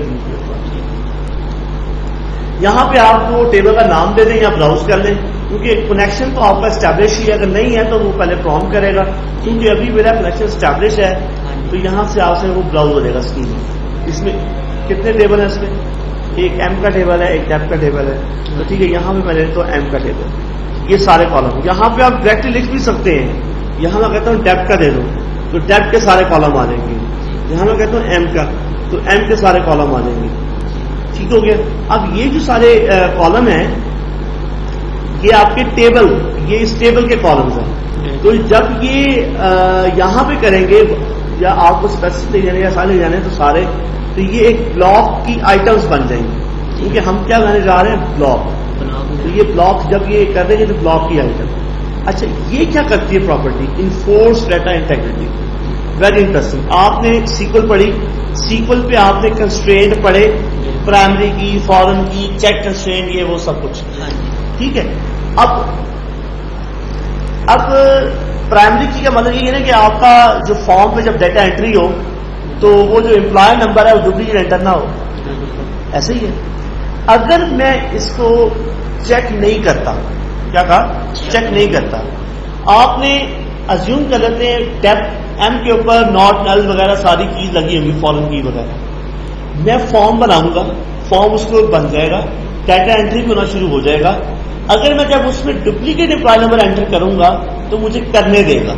یہاں پہ آپ کو ٹیبل کا نام دے دیں یا براؤز کر لیں, کیونکہ کنیکشن تو آپ کا اسٹیبلش ہی ہے. اگر نہیں ہے تو وہ پہلے پرومپٹ کرے گا, کیونکہ ابھی میرا کنیکشن اسٹیبلش ہے. تو یہاں سے آپ سے وہ براؤز ہو جائے گا اسکرین میں. اس میں کتنے ٹیبل ہیں؟ اس میں ایک ایم کا ٹیبل ہے, ایک ڈیپ کا ٹیبل ہے. تو ٹھیک ہے, یہاں پہ میں لیتا ہوں ایم کا ٹیبل. یہ سارے کالم یہاں پہ آپ ڈائریکٹلی لکھ بھی سکتے ہیں. یہاں میں کہتا ہوں ڈیپ کا دے دو تو ڈیپ کے سارے کالم آ جائیں گے. یہاں میں کہتا ہوں ایم کا تو ایم کے سارے کالم آ جائیں گے. ٹھیک ہو گیا. اب یہ جو سارے کالم ہیں یہ آپ کے ٹیبل, یہ اس ٹیبل کے کالمز ہیں. تو جب یہ یہاں پہ کریں گے یا آپ کو اسپیسیفک جانے یا سارے جانے تو سارے, تو یہ ایک بلاک کی آئٹمس بن جائیں گے. کیونکہ ہم کیا کرنے جا رہے ہیں بلاک. تو یہ بلاک جب یہ کر دیں گے تو بلاک کی آئٹم. اچھا, یہ کیا کرتی ہے property? Enforce data integrity. Very interesting. آپ نے سیکول پڑھی, سیکول پہ آپ نے کنسٹرینٹ پڑھے, پرائمری کی, فارن کی, چیک کنسٹرینٹ, یہ وہ سب کچھ. ٹھیک ہے. اب پرائمری کی کا مطلب یہ ہے نا کہ آپ کا جو فارم پہ جب ڈیٹا انٹری ہو تو وہ جو امپلائی نمبر ہے وہ ڈپلیکیٹ انٹر نہ ہو. ایسے ہی ہے. اگر میں اس کو چیک نہیں کرتا, کیا کہا؟ چیک نہیں کرتا, آپ نے ازیوم کر لیتے ہیں ڈیپ ایم کے اوپر ناٹ نل وغیرہ ساری چیز لگی ہوگی, فورن کی وغیرہ. میں فارم بناؤں گا, فارم اس کو بن جائے گا, ڈیٹا انٹری ہونا شروع ہو جائے گا. اگر میں جب اس میں ڈپلیکیٹ امپلائی نمبر انٹر کروں گا تو مجھے کرنے دے گا،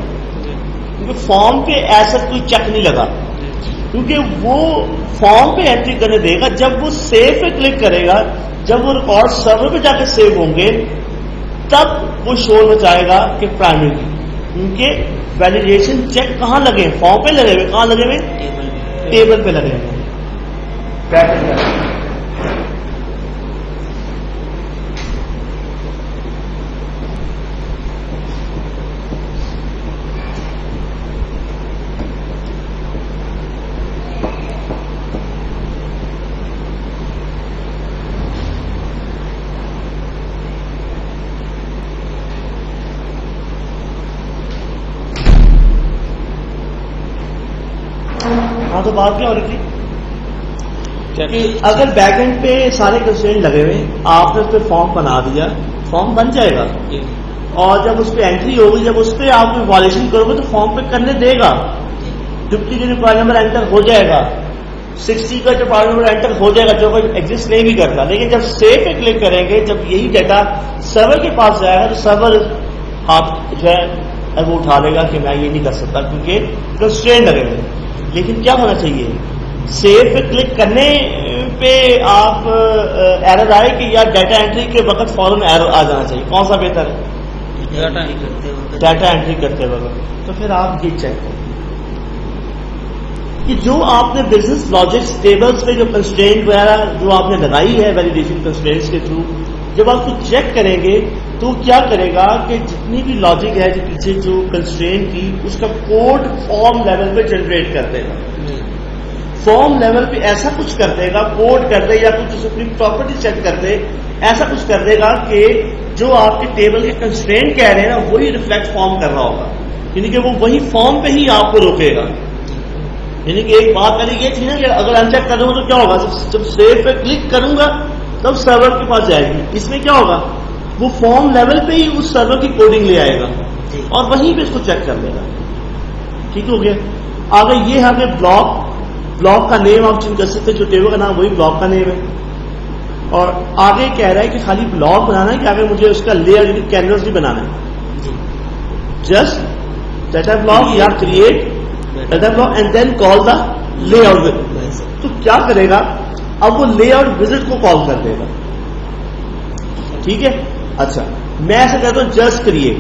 کیونکہ فارم پہ ایسا کوئی چیک نہیں لگا، کیونکہ وہ فارم پہ انٹری کرنے دے گا. جب وہ سیو پہ کلک کرے گا، جب وہ ریکارڈ سرور پہ جا کے سیو ہوں گے تب وہ شور مچائے گا کہ پرائمری، کیونکہ ویلیڈیشن چیک کہاں لگے ہیں؟ فارم پہ لگے ہوئے. کہاں لگے ہوئے؟ ٹیبل پہ لگے ہوئے. ہاں تو بات کیا ہو رہی تھی کہ اگر بیک اینڈ پہ سارے کنسٹرینٹ لگے ہوئے، آپ نے اس پہ فارم بنا دیا، فارم بن جائے گا، اور جب اس پہ انٹری ہوگی، جب اس پہ آپ کوئی وائلیشن کرو گے تو فارم پہ کرنے دے گا. ڈپلیکیٹ امپلائی نمبر انٹر ہو جائے گا، 60 کا امپلائی نمبر انٹر ہو جائے گا جو کوئی ایگزسٹ نہیں بھی کرتا. لیکن جب سیو پہ کلک کریں گے، جب یہی ڈیٹا سرور کے پاس جائے گا تو سرور آپ جو ہے وہ اٹھا لے گا کہ میں یہ نہیں کر سکتا کیونکہ کنسٹرینٹ لگے ہوئے. لیکن کیا ہونا چاہیے؟ سیو پہ کلک کرنے پہ آپ ایرر آئے کہ یا ڈیٹا انٹری کے وقت فوراً ایرر آ جانا چاہیے؟ کون سا بہتر ہے؟ ڈیٹا انٹری کرتے وقت. تو پھر آپ یہ چیک کریں کہ جو آپ نے بزنس لاجکس ٹیبلز پہ جو کنسٹرینٹ وغیرہ جو آپ نے لگائی ہے ویلیڈیشن کنسٹرینٹس کے تھرو، جب آپ کو چیک کریں گے تو کیا کرے گا کہ جتنی بھی لاجک ہے جو پیچھے جو کنسٹرینٹ کی اس کا کوڈ فارم لیول پہ جنریٹ کر دے گا. فارم لیول پہ ایسا کچھ کر دے گا، کوڈ کر دے یا کچھ اپنی پراپرٹی چیک کر دے، ایسا کچھ کر دے گا کہ جو آپ کے ٹیبل کے کنسٹرینٹ کہہ رہے ہیں نا وہی ریفلیکٹ فارم کر رہا ہوگا. یعنی کہ وہ وہی فارم پہ ہی آپ کو روکے گا. یعنی کہ ایک بات پہلے یہ تھی نا کہ اگر ان چیک کروں گا تو کیا ہوگا؟ جب سیو پہ کلک کروں گا تب سرور کے پاس جائے گی. اس میں کیا ہوگا؟ وہ فارم لیول پہ ہی اس سرور کی کوڈنگ لے آئے گا اور وہیں پہ اس کو چیک کر لے گا. ٹھیک ہو گیا. آگے یہ ہے کہ بلاک کا نیم آپ چینج کر سکتے ہیں، جو ٹیبل کا نام وہی بلاک کا نیم ہے. اور آگے کہہ رہا ہے کہ خالی بلاک بنانا ہے کہ آگے مجھے اس کا لیئر کینوس بھی بنانا ہے. جسٹ ڈیٹا بلاک یا create data block and then call the layout visit. تو کیا کرے گا؟ اب وہ لے آؤٹ وزٹ کو کال کر دے گا. ٹھیک ہے. اچھا میں ایسا کہتا ہوں جسٹ کریٹ.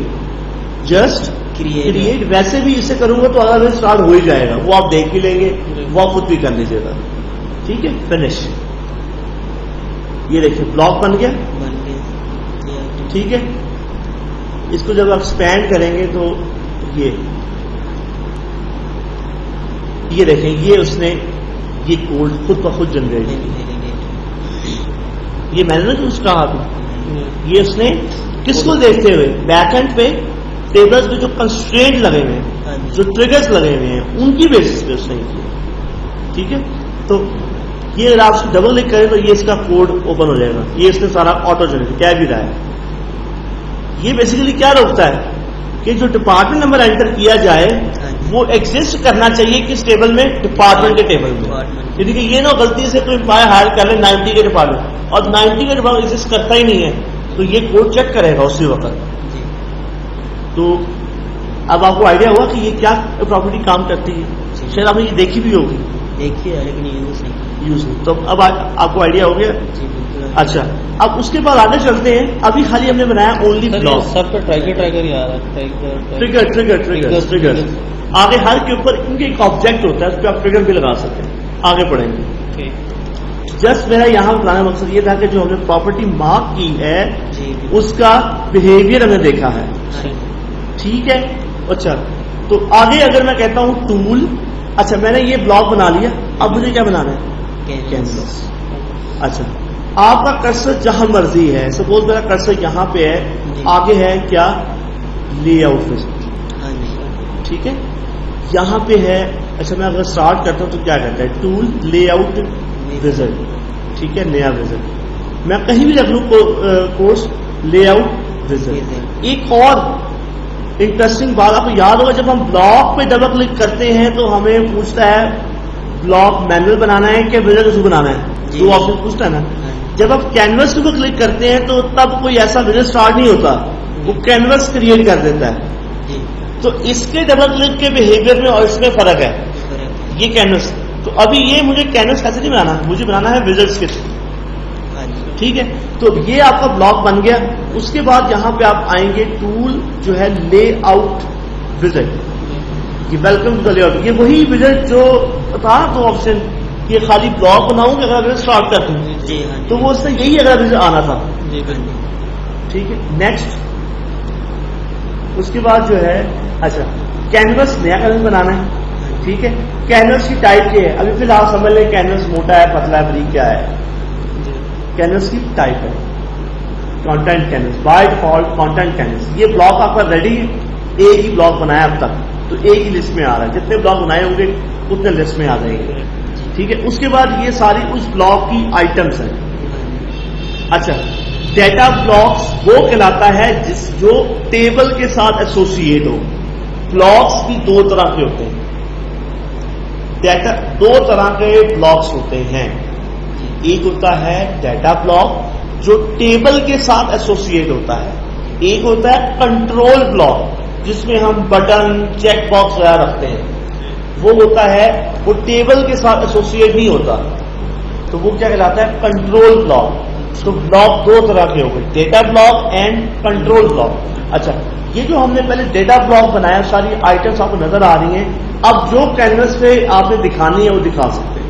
ویسے بھی اسے کروں گا تو اگر اسٹارٹ ہو ہی جائے گا، وہ آپ دیکھ بھی لیں گے، وہ آپ خود بھی کر لیجیے گا. ٹھیک ہے. فنش. یہ دیکھیں بلاک بن گیا. ٹھیک ہے. اس کو جب آپ ایکسپینڈ کریں گے تو یہ دیکھیں یہ اس نے یہ کوڈ خود بخود جنریٹ. یہ میں نے کچھ کہا ابھی، یہ اس نے کس کو دیکھتے ہوئے؟ بیک اینڈ پہ ٹیبلز پہ جو کنسٹرینٹ لگے ہوئے ہیں، جو ٹریگرز لگے ہوئے ہیں، ان کی بیسس پہ اس نے کیا. ٹھیک ہے. تو یہ اگر آپ اس کو ڈبل کلک کریں تو یہ اس کا کوڈ اوپن ہو جائے گا. یہ اس نے سارا آٹو جنریٹ کیا بھی رہا ہے. یہ بیسیکلی کیا روکتا ہے کہ جو ڈپارٹمنٹ نمبر انٹر کیا جائے وہ ایگزسٹ کرنا چاہیے کس ٹیبل میں؟ ڈپارٹمنٹ کے ٹیبل میں. یعنی کہ یہ نہ غلطی سے کوئی امپلائی ہائر کر لے 90 کے ڈپارٹمنٹ اور 90 کا ڈپارٹمنٹ ایگزسٹ کرتا ہی نہیں ہے تو یہ کوڈ چیک کرے گا اسی وقت. تو اب آپ کو آئیڈیا ہوا کہ یہ کیا پراپرٹی کام کرتی ہے. شاید آپ نے یہ دیکھی بھی ہوگی. دیکھیے لیکن یوز نہیں. تو اب آپ کو آئیڈیا ہو گیا. اچھا اب اس کے بعد آگے چلتے ہیں. ابھی خالی ہم نے بنایا اونلی بلاک. سب پہ ٹریگر ہی آ رہا ہے. ٹریگر آگے ہر کے اوپر ان کے ایک آبجیکٹ ہوتا ہے، اس پہ آپ ٹریگر بھی لگا سکتے ہیں. آگے پڑھیں گے. جسٹ میرا یہاں بتانے کا مقصد یہ تھا کہ جو ہم نے پراپرٹی مارک کی ہے اس کا بہیویئر ہم نے دیکھا ہے. ٹھیک ہے. اچھا تو آگے اگر میں کہتا ہوں ٹول، اچھا میں نے یہ بلاک بنا لیا، اب مجھے کیا بنانا ہے؟ کینوس. اچھا آپ کا کرسر جہاں مرضی ہے، سپوز میرا کرسر یہاں پہ ہے، آگے ہے کیا؟ Lay out visit. ٹھیک ہے. یہاں پہ ہے. اچھا میں اگر اسٹارٹ کرتا ہوں تو کیا کرتا ہے؟ Tool lay out visit. ٹھیک ہے. نیا وزٹ میں کہیں بھی رکھ لوں کورس لے آؤٹ وزٹ. ایک اور انٹرسٹنگ بات آپ کو یاد ہوگا، جب ہم بلاک پہ ڈبل کلک کرتے ہیں تو ہمیں پوچھتا ہے بلاک مینوئل بنانا ہے کہ وزٹ بنانا ہے. دو آپشن پوچھتا ہے نا. جب آپ کینوس کے اوپر کلک کرتے ہیں تو تب کوئی ایسا وزٹ اسٹارٹ نہیں ہوتا, وہ کینوس کریٹ کر دیتا ہے. تو اس کے ڈبل کلک کے بہیویئر میں اور اس میں فرق ہے. یہ کینوس, تو ابھی یہ مجھے کینوس کیسے نہیں بنانا, مجھے بنانا ہے وزٹس کے تھرو. ٹھیک ہے, تو یہ آپ کا بلاک بن گیا. اس کے بعد یہاں پہ آپ آئیں گے ٹول جو ہے لے آؤٹ وزٹ, یہ ویلکم ٹو لے آؤٹ, یہ وہی وزٹ جو تھا تو آپشن یہ خالی بلاک بناؤں کہ اگر اسٹارٹ کر دوں تو وہ اس سے یہی اگر وزٹ آنا تھا. ٹھیک ہے, نیکسٹ. اس کے بعد جو ہے اچھا کینوس نیا کینوس بنانا ہے. ٹھیک ہے, کینوس کی ٹائپ کیا ہے, ابھی فی الحال سمجھ لیں کینوس موٹا ہے, پتلا ہے, بریک کیا ہے. کینوس کی ٹائپ ہے content canvas, by default content canvas. یہ بلاک آپ کا ریڈی ہے, ایک ہی بلاک بنایا اب تک تو ایک ہی لسٹ میں آ رہا ہے, جتنے بلاک بنائے ہوں گے اتنے لسٹ میں آ جائیں گے. ٹھیک ہے, اس کے بعد یہ ساری اس بلاک کی آئٹمس ہیں. اچھا, ڈیٹا بلاکس وہ کہلاتا ہے جو ٹیبل کے ساتھ ایسوسیٹ ہو. بلاکس بھی دو طرح کے ہوتے ہیں, ڈیٹا دو طرح کے بلاکس ہوتے ہیں. ایک ہوتا ہے ڈیٹا بلاک جو ٹیبل کے ساتھ ایسوسیٹ ہوتا ہے, ایک ہوتا ہے کنٹرول بلاک جس میں ہم بٹن چیک باکس وغیرہ رکھتے ہیں. وہ ہوتا ہے وہ ٹیبل کے ساتھ ایسوسیٹ نہیں ہوتا, تو وہ کیا کہلاتا ہے کنٹرول بلاک. تو بلاک دو طرح کے ہو گئے, data block and control block. اچھا, یہ جو ہم نے پہلے ڈیٹا بلاک بنایا, ساری آئٹمس آپ کو نظر آ رہی ہیں. اب جو کینوس پہ آپ نے دکھانی ہے وہ دکھا سکتے ہیں.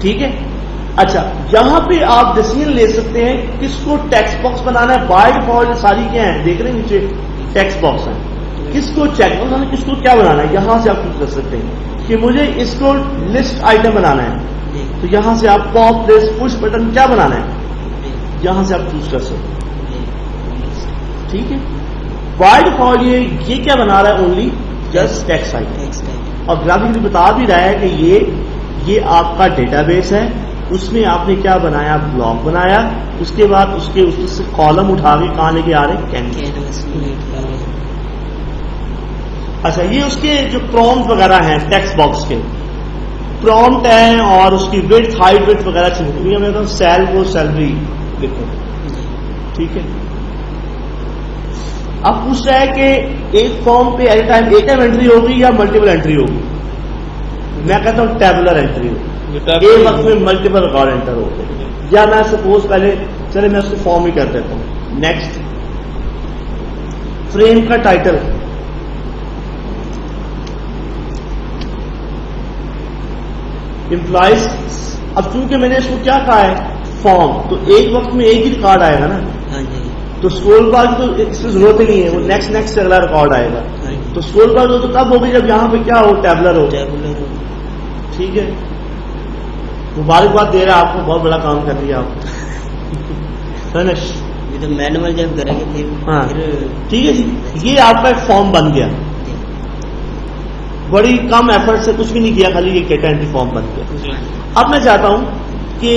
ٹھیک ہے, اچھا یہاں پہ آپ ڈیسیژن لے سکتے ہیں کس کو ٹیکسٹ باکس بنانا ہے. بائی ڈیفالٹ ساری کیا ہیں دیکھ رہے ہیں نیچے ٹیکسٹ باکس ہیں, کس کو چیک بنانا ہے, کس کو کیا بنانا ہے. یہاں سے آپ چوز کر سکتے ہیں کہ مجھے اس کو لسٹ آئٹم بنانا ہے, تو یہاں سے آپ پاپ پلیس پش بٹن کیا بنانا ہے, یہاں سے آپ چوز کر سکتے ہیں. ٹھیک ہے, بائی ڈیفالٹ یہ کیا بنا رہا ہے, اونلی جسٹ ٹیکسٹ آئٹم. اور گرافکلی بتا بھی رہا ہے کہ یہ آپ کا ڈیٹا بیس ہے, اس میں آپ نے کیا بنایا, بلاک بنایا. اس کے بعد اس سے کالم اٹھا کے کہاں لے کے آ رہے ہیں, کینوس. اچھا, یہ اس کے جو پرومپٹ وغیرہ ہیں ٹیکسٹ باکس کے پرومپٹ ہیں, اور اس کی وڈتھ ہائٹ وڈتھ وغیرہ چاہیے. میں کہتا ہوں سیل کو سیلری لکھو. ٹھیک ہے, اب پوچھ رہا ہے کہ ایک فارم پہ ایٹ ٹائم ایک انٹری ہوگی یا ملٹیپل انٹری ہوگی. میں کہتا ہوں ٹیبولر انٹری ہوگی, ایک وقت میں ملٹیپل ریکارڈ انٹر ہوگا. یا میں سپوز پہلے چلے میں اس کو فارم ہی کر دیتا ہوں. نیکسٹ, فریم کا ٹائٹل. امپلائز, اب چونکہ میں نے اس کو کیا کہا ہے فارم, تو ایک وقت میں ایک ہی ریکارڈ آئے گا نا, تو اسکرول بار تو اس کی ضرورت ہی نہیں ہے, وہ نیکسٹ سے اگلا ریکارڈ آئے گا. تو اسکرول بار تو تب ہوگی جب یہاں پہ کیا ہو, ٹیبلر ہو. ٹھیک ہے, مبارکباد دے رہا ہے آپ کو, بہت بڑا کام کر لیا آپ فنش. مینول جب کریں گے ہاں ٹھیک ہے جی, یہ آپ کا ایک فارم بن گیا. بڑی کم ایفرٹ سے, کچھ بھی نہیں کیا, خالی یہ ڈیٹا انٹری فارم بن گیا. اب میں چاہتا ہوں کہ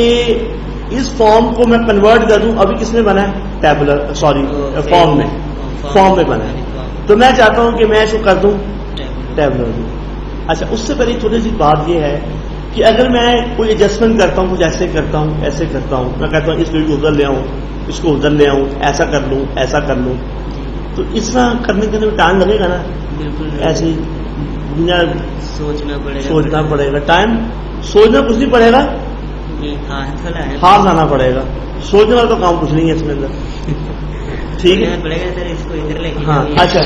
اس فارم کو میں کنورٹ کر دوں. ابھی کس میں بنا ہے, ٹیبولر, سوری فارم میں بنا ہے. تو میں چاہتا ہوں کہ میں اس کو کر دوں ٹیبولر میں. اچھا, اس سے پہلے چھوٹی سی بات یہ ہے کہ اگر میں کوئی ایڈجسٹمنٹ کرتا ہوں, کچھ ایسے کرتا ہوں, ایسے کرتا ہوں, میں کہتا ہوں اس کو ادھر لے آؤں, اس کو ادھر لے آؤں, ایسا کر لوں, ایسا کر لوں, تو اس طرح کرنے کے لیے ٹائم لگے گا نا. بالکل ایسے سوچنا پڑے گا. ٹائم سوچنا کچھ نہیں پڑے گا, ہاتھ لانا پڑے گا. سوچنے والا تو کام کچھ نہیں ہے اس کے اندر. ٹھیک ہے, ہاں. اچھا,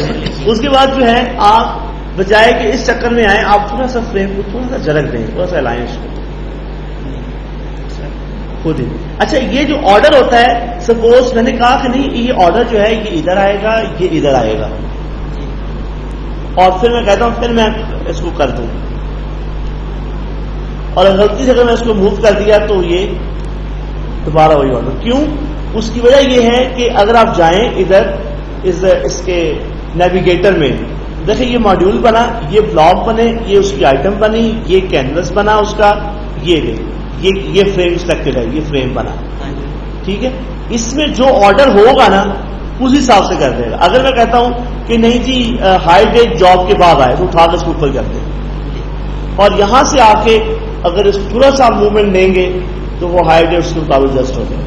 اس کے بعد جو ہے آپ بجائے کہ اس چکر میں آئے, آپ تھوڑا سا فریم کو تھوڑا سا جھلک دیں, تھوڑا سا الائنس خود ہی. اچھا, یہ جو آرڈر ہوتا ہے, سپوز میں نے کہا کہ نہیں یہ آرڈر جو ہے یہ ادھر آئے گا, یہ ادھر آئے گا, اور پھر میں کہتا ہوں پھر میں اس کو کر دوں, اور غلطی سے اگر میں اس کو موو کر دیا تو یہ دوبارہ وہی آرڈر. کیوں؟ اس کی وجہ یہ ہے کہ اگر آپ جائیں ادھر اس کے نیویگیٹر میں, دیکھیں یہ ماڈیول بنا, یہ بلاک بنے, یہ اس کی آئٹم بنی, یہ کینوس بنا اس کا, یہ فریم سلیکٹڈ ہے, یہ فریم بنا. ٹھیک ہے, اس میں جو آرڈر ہوگا نا اس حساب سے کر دے گا. اگر میں کہتا ہوں کہ نہیں جی ہائی ڈیٹ جاب کے بعد آئے تو اٹھا کے اس کو اوپر کر دیں, اور یہاں سے آ کے اگر اس تھوڑا سا موومنٹ لیں گے تو وہ ہائی ڈیٹ اس کے مطابق ایڈجسٹ ہو جائے.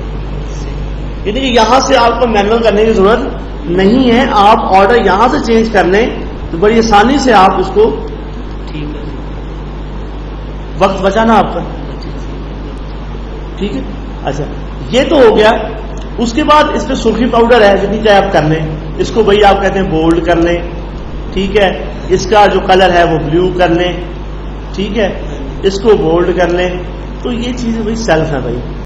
یعنی کہ یہاں سے آپ کو مینول کرنے کی ضرورت نہیں ہے, آپ آرڈر یہاں سے چینج کر لیں تو بڑی آسانی سے آپ اس کو, وقت بچانا آپ کا, ٹھیک ہے. اچھا یہ تو ہو گیا. اس کے بعد اس پہ سرخی پاؤڈر ہے, جتنی چاہے آپ کر لیں, اس کو بھائی آپ کہتے ہیں بولڈ کر لیں, ٹھیک ہے. اس کا جو کلر ہے وہ بلیو کر لیں, ٹھیک ہے, اس کو بولڈ کر لیں. تو یہ چیزیں بھائی سیلف ہیں بھائی.